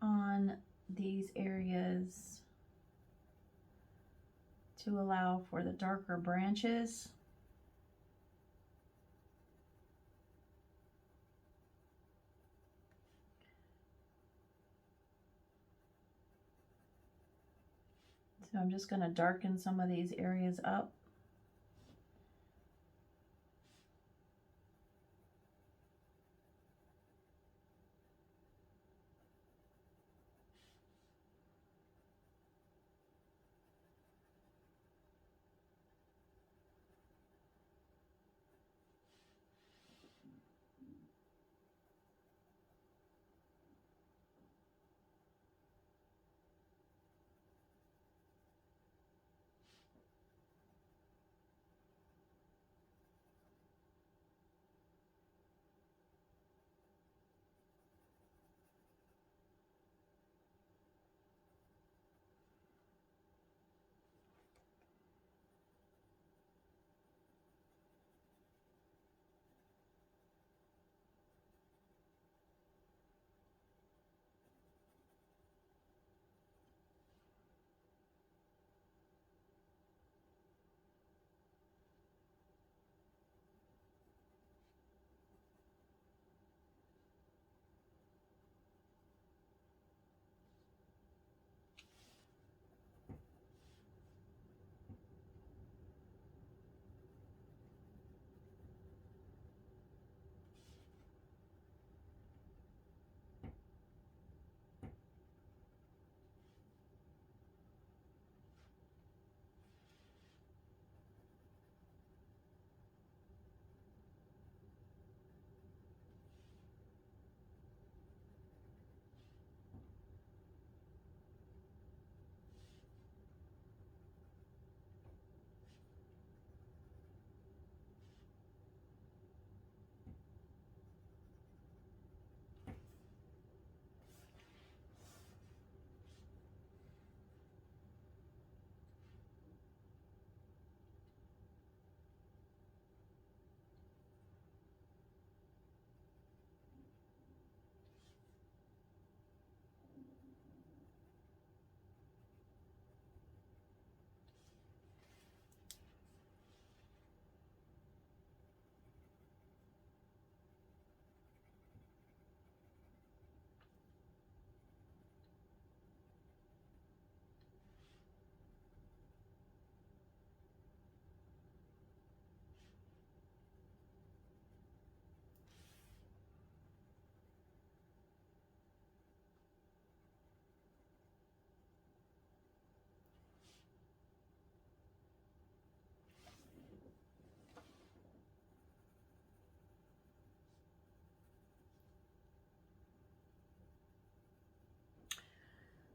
on these areas to allow for the darker branches. So I'm just going to darken some of these areas up.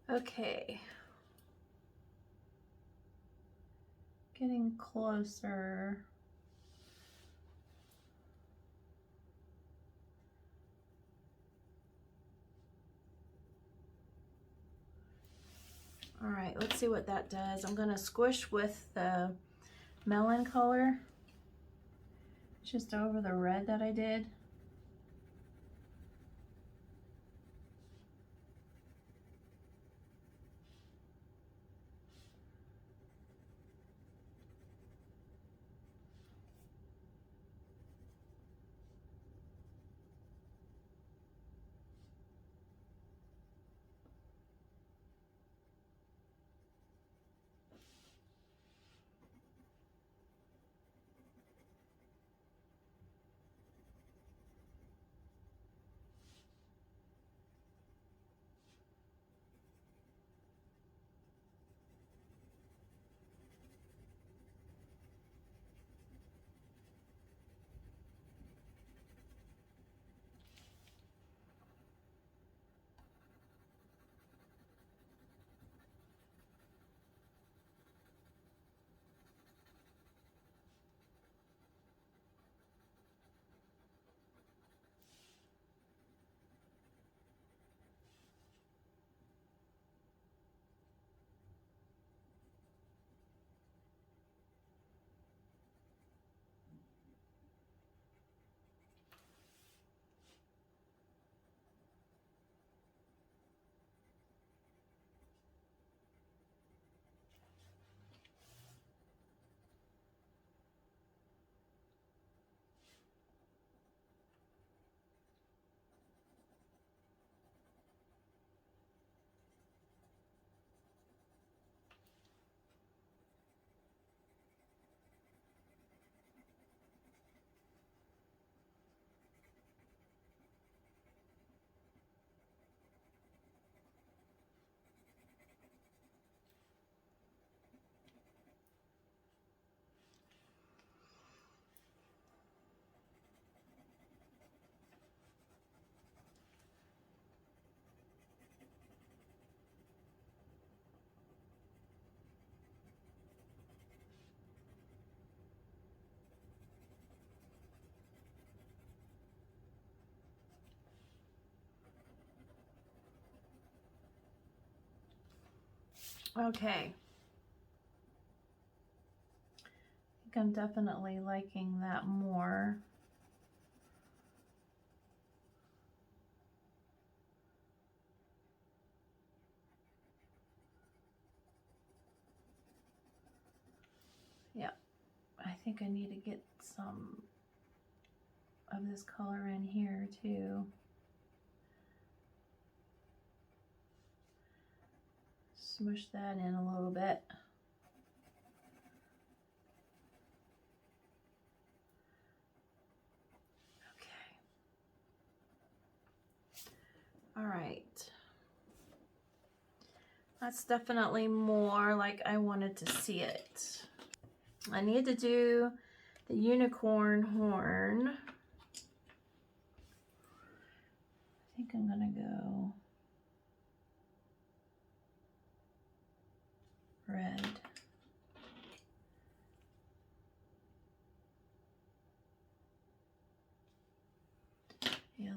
Okay. Getting closer. All right, let's see what that does. I'm going to squish with the melon color just over the red that I did. Okay. I think I'm definitely liking that more. Yeah, I think I need to get some of this color in here too. Smush that in a little bit. Okay. All right. That's definitely more like I wanted to see it. I need to do the unicorn horn. I think I'm gonna go red. Yellow.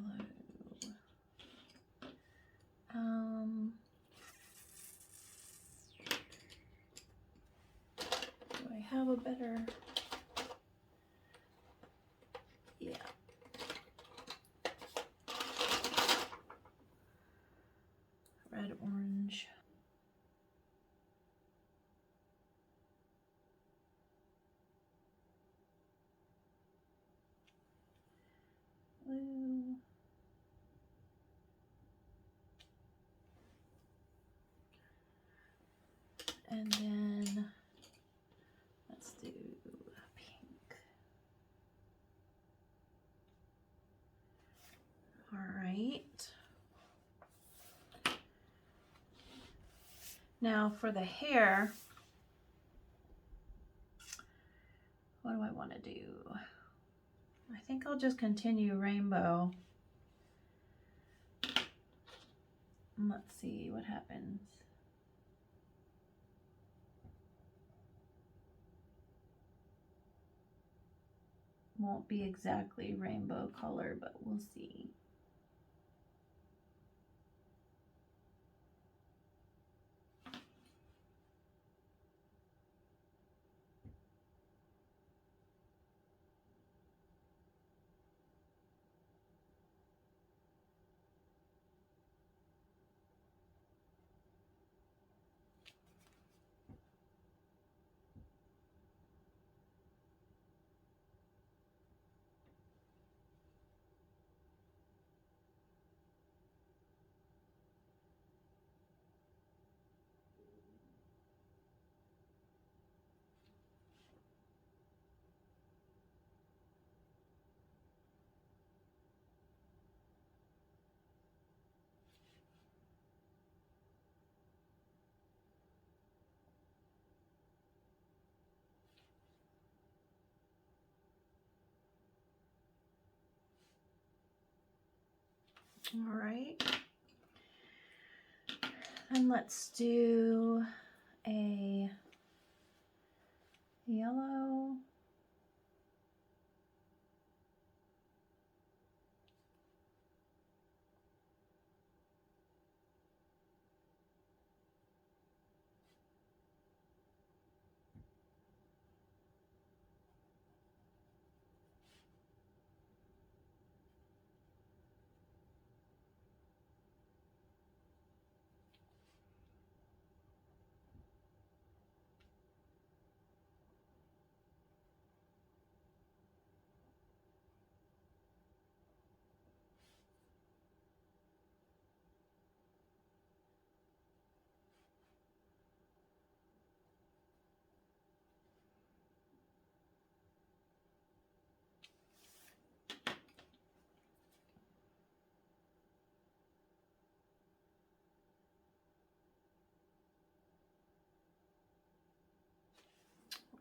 Do I have a better? Yeah. Red, orange. Blue. And then let's do pink. All right. Now for the hair, what do I want to do? I think I'll just continue rainbow. Let's see what happens. Won't be exactly rainbow color, but we'll see. All right. And let's do a yellow.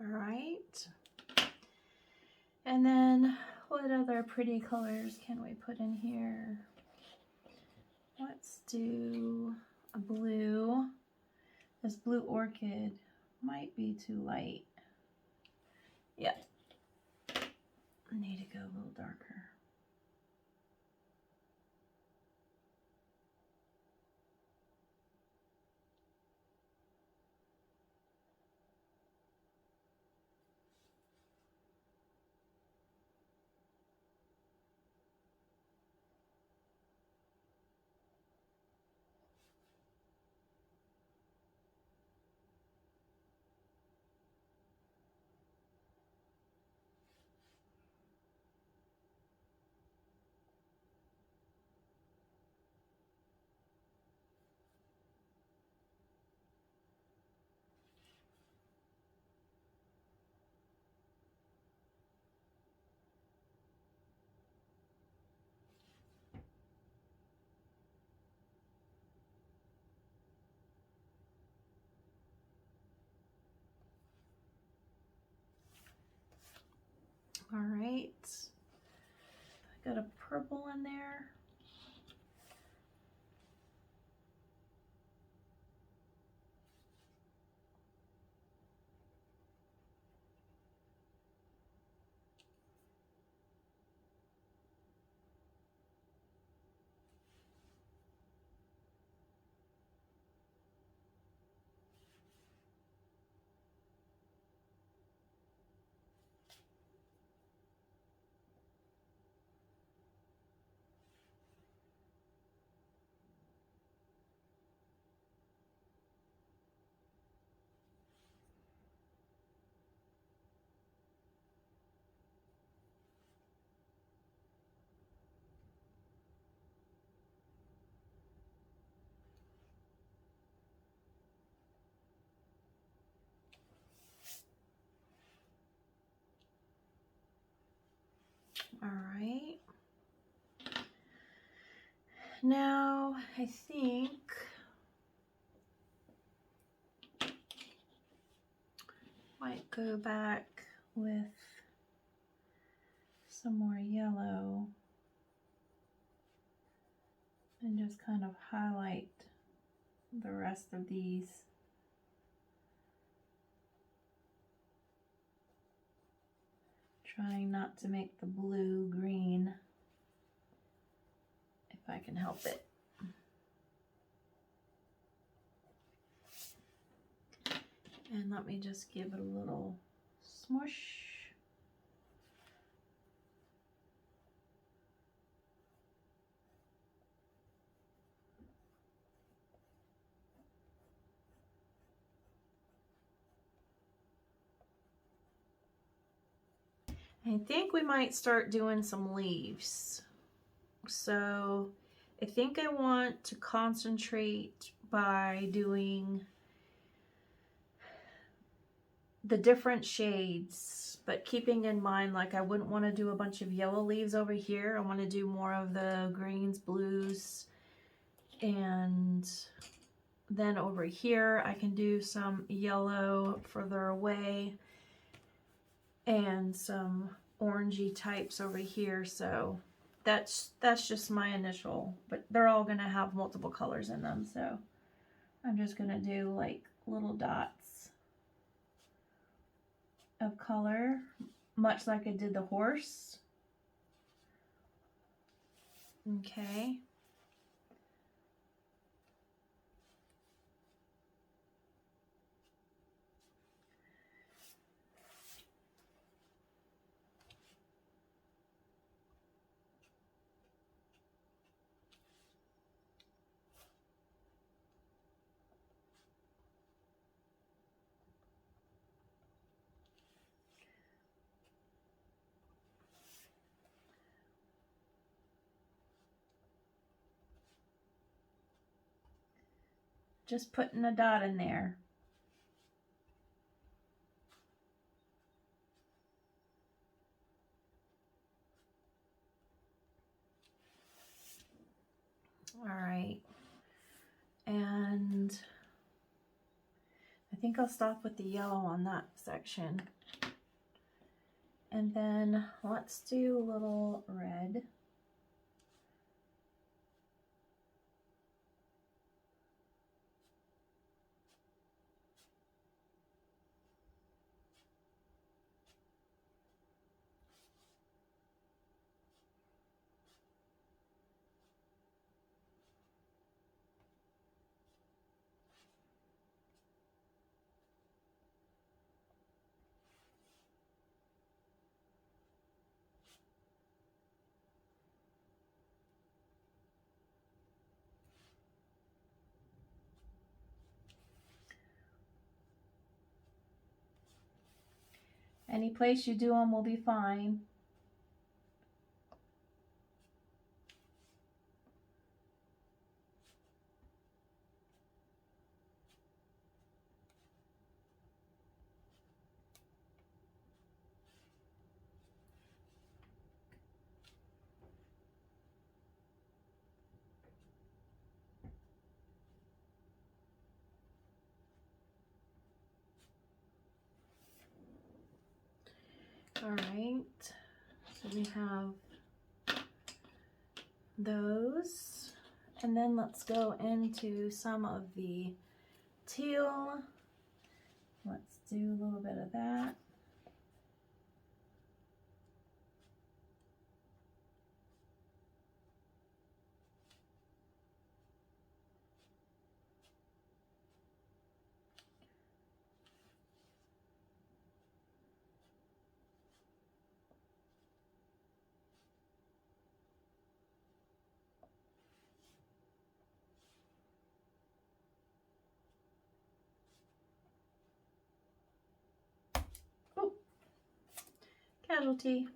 All right. And then what other pretty colors can we put in here? Let's do a blue. This blue orchid might be too light. Yeah. I need to go a little darker. white. I got a purple in there. All right. Now I think might go back with some more yellow and just kind of highlight the rest of these. Trying not to make the blue green if I can help it. And let me just give it a little smush. I think we might start doing some leaves. So I think I want to concentrate by doing the different shades, but keeping in mind, like, I wouldn't want to do a bunch of yellow leaves over here. I want to do more of the greens, blues, and then over here I can do some yellow further away and some orangey types over here. So that's just my initial, but they're all gonna have multiple colors in them. So I'm just gonna do like little dots of color, much like I did the horse. Okay. Just putting a dot in there. All right. And I think I'll stop with the yellow on that section. And then let's do a little red. Any place you do them will be fine. All right. So we have those. And then let's go into some of the teal. Let's do a little bit of that. Oh, casualty.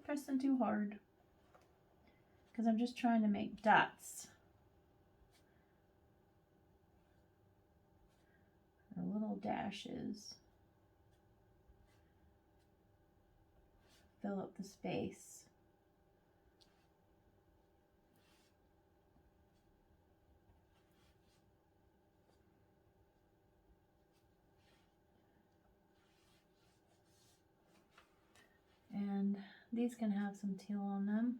Pressing too hard. Because I'm just trying to make dots. Or little dashes. Fill up the space. And these can have some teal on them.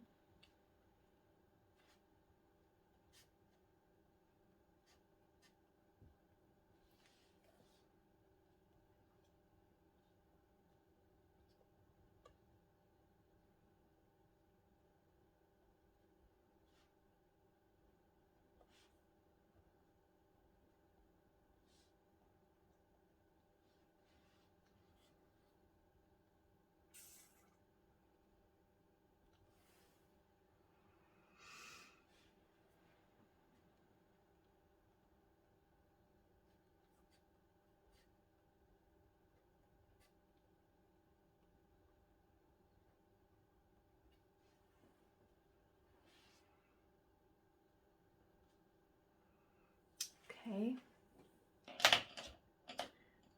Okay.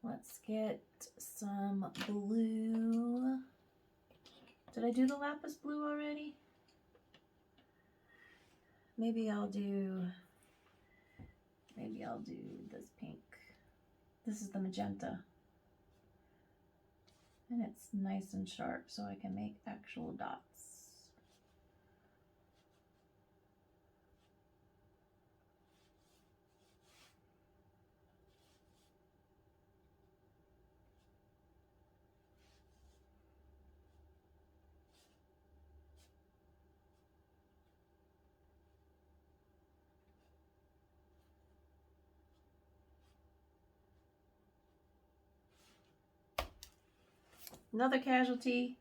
Let's get some blue. Did I do the lapis blue already? Maybe I'll do this pink. This is the magenta. And it's nice and sharp so I can make actual dots. Another casualty.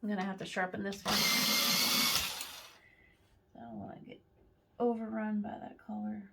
I'm gonna have to sharpen this one. I don't want to get overrun by that color.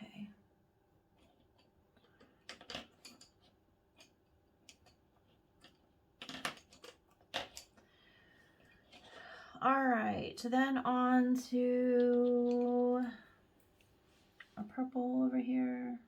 Okay. All right, then on to a purple over here.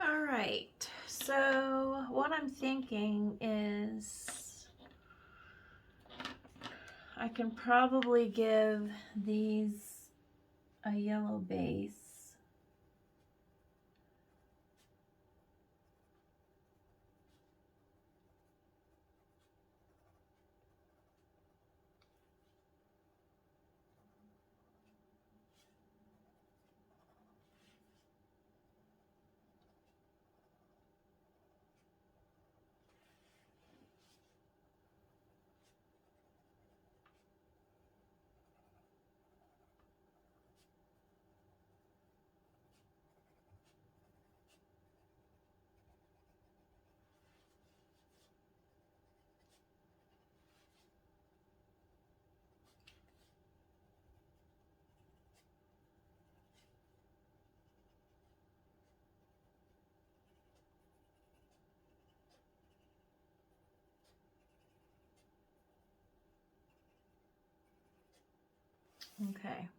All right, so what I'm thinking is I can probably give these a yellow base. Okay.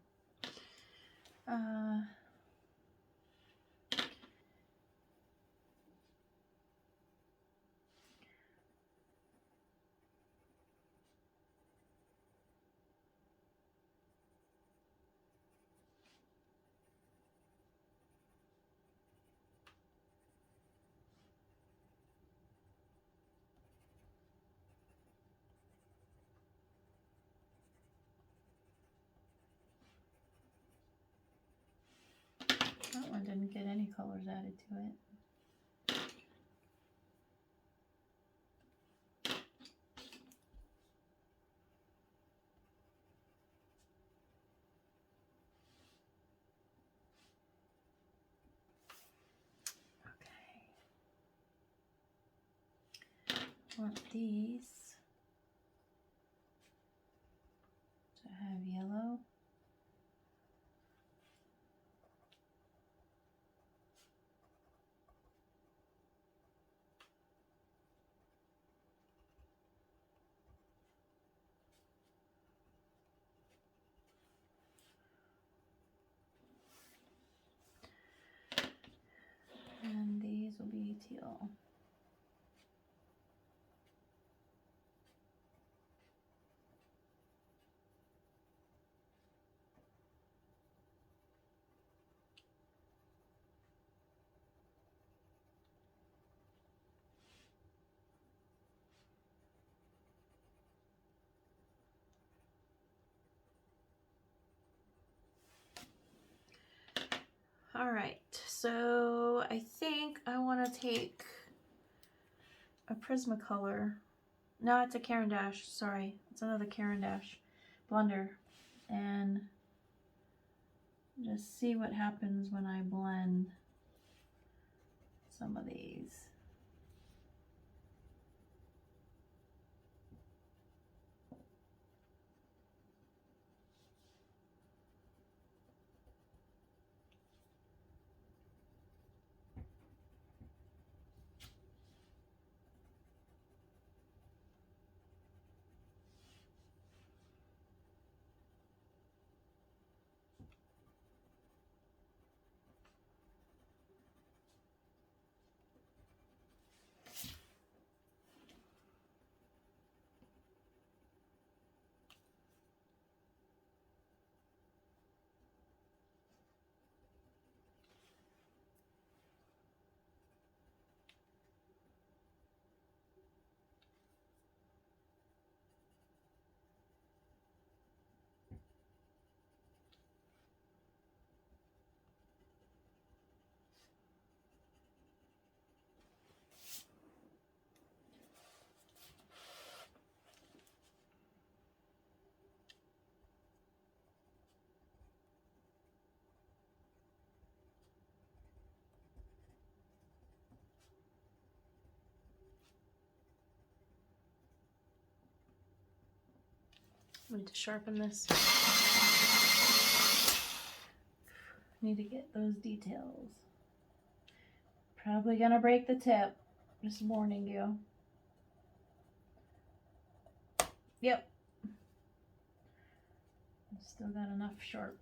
That one didn't get any colors added to it. Okay. Want these to have yellow. And these will be teal. All right, so I think I want to take a Prismacolor. No, it's a Caran d'Ache. Sorry, it's another Caran d'Ache blender, and just see what happens when I blend some of these. I need to sharpen this. Need to get those details. Probably gonna break the tip. Just warning you. Yep. Still got enough sharp.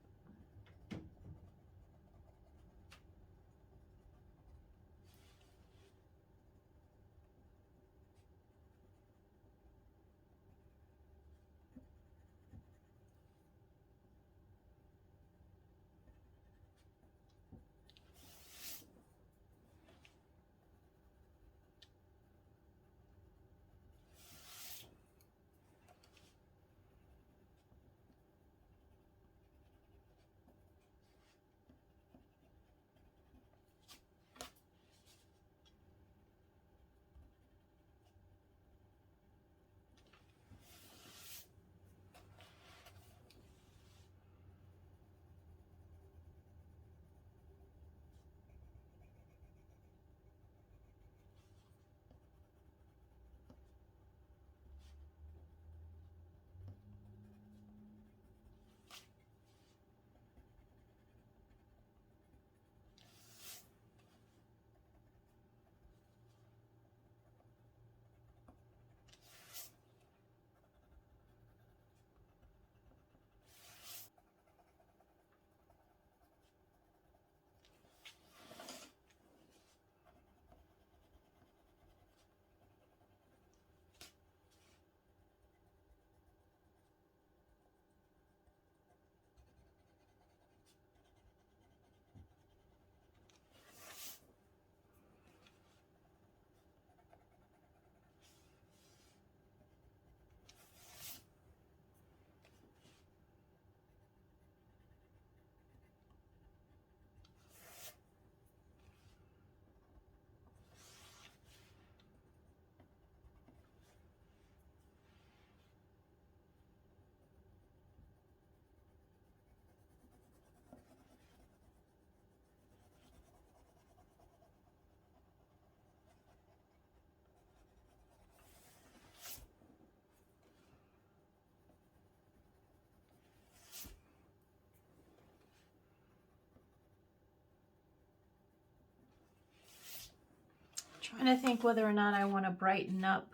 And I think whether or not I want to brighten up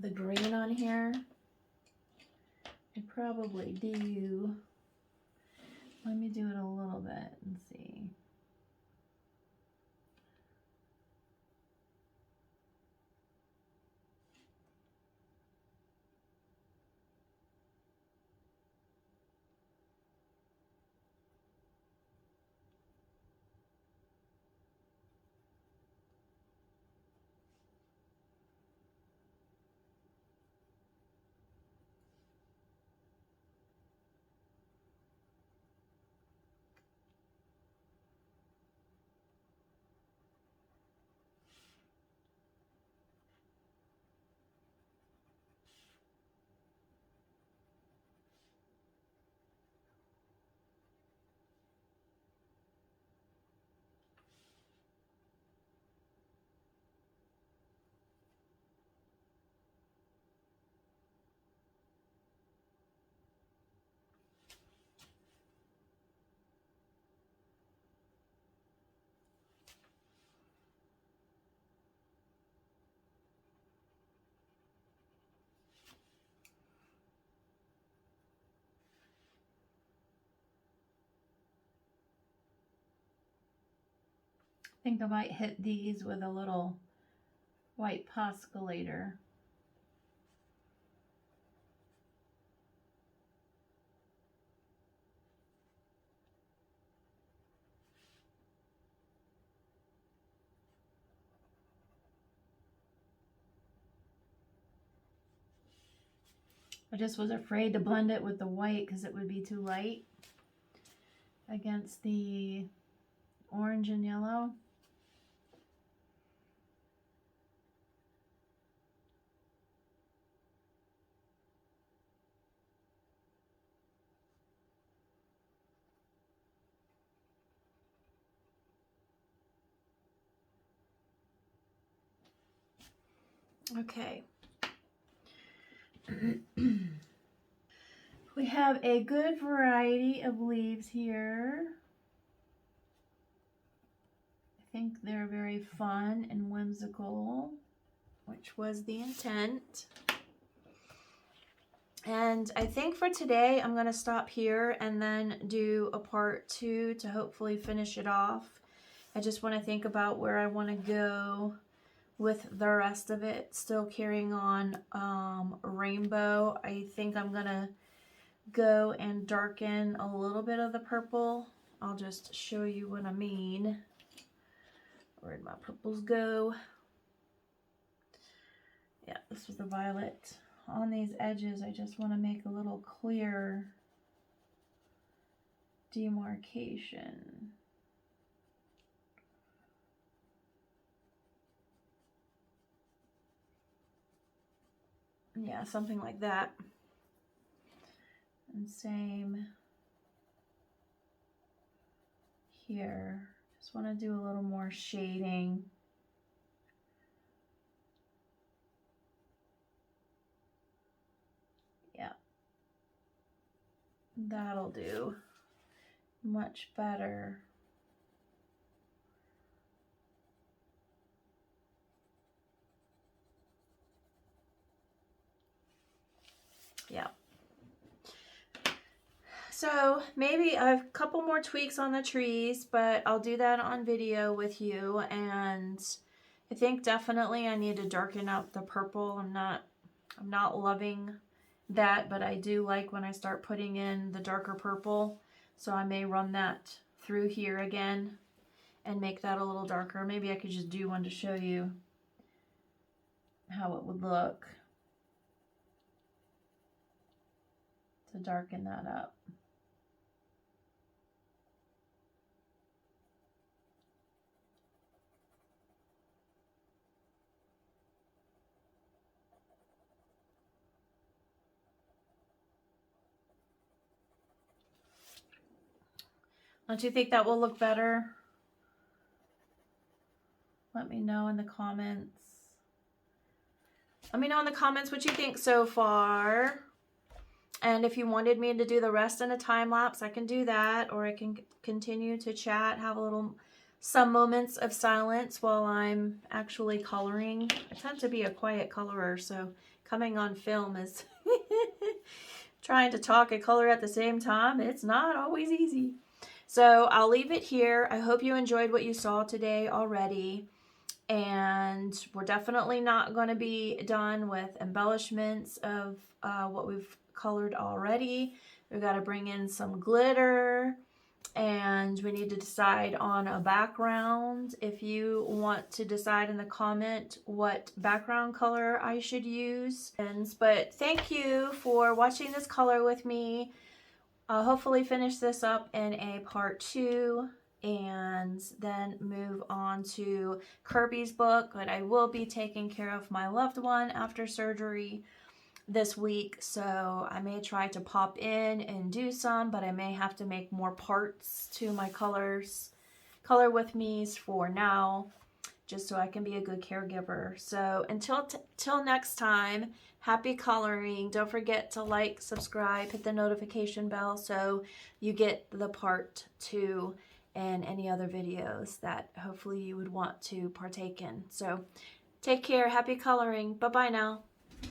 the green on here. I probably do. Let me do it a little bit and see. I think I might hit these with a little white posculator. I just was afraid to blend it with the white because it would be too light against the orange and yellow. Okay. We have a good variety of leaves here. I think they're very fun and whimsical, which was the intent. And I think for today, I'm going to stop here and then do a part 2 to hopefully finish it off. I just want to think about where I want to go with the rest of it. Still carrying on rainbow. I think I'm going to go and darken a little bit of the purple. I'll just show you what I mean. Where'd my purples go? Yeah, this was the violet. On these edges, I just want to make a little clear demarcation. Yeah, something like that. And same here. Just want to do a little more shading. Yeah. That'll do. Much better. Yeah. So maybe a couple more tweaks on the trees, but I'll do that on video with you. And I think definitely I need to darken up the purple. I'm not loving that, but I do like when I start putting in the darker purple. So I may run that through here again and make that a little darker. Maybe I could just do one to show you how it would look to darken that up. Don't you think that will look better? Let me know in the comments. Let me know in the comments what you think so far. And if you wanted me to do the rest in a time lapse, I can do that. Or I can continue to chat, have a little some moments of silence while I'm actually coloring. I tend to be a quiet colorer, so coming on film is trying to talk and color at the same time. It's not always easy. So I'll leave it here. I hope you enjoyed what you saw today already. And we're definitely not going to be done with embellishments of what we've colored already. We've got to bring in some glitter, and we need to decide on a background. If you want to decide in the comment what background color I should use. But thank you for watching this color with me. I'll hopefully finish this up in a part 2 and then move on to Kirby's book. But I will be taking care of my loved one after surgery this week, so I may try to pop in and do some, but I may have to make more parts to my color with me's for now, just so I can be a good caregiver. So until next time, happy coloring. Don't forget to like, subscribe, hit the notification bell so you get the part 2 and any other videos that hopefully you would want to partake in. So take care, happy coloring. Bye bye now.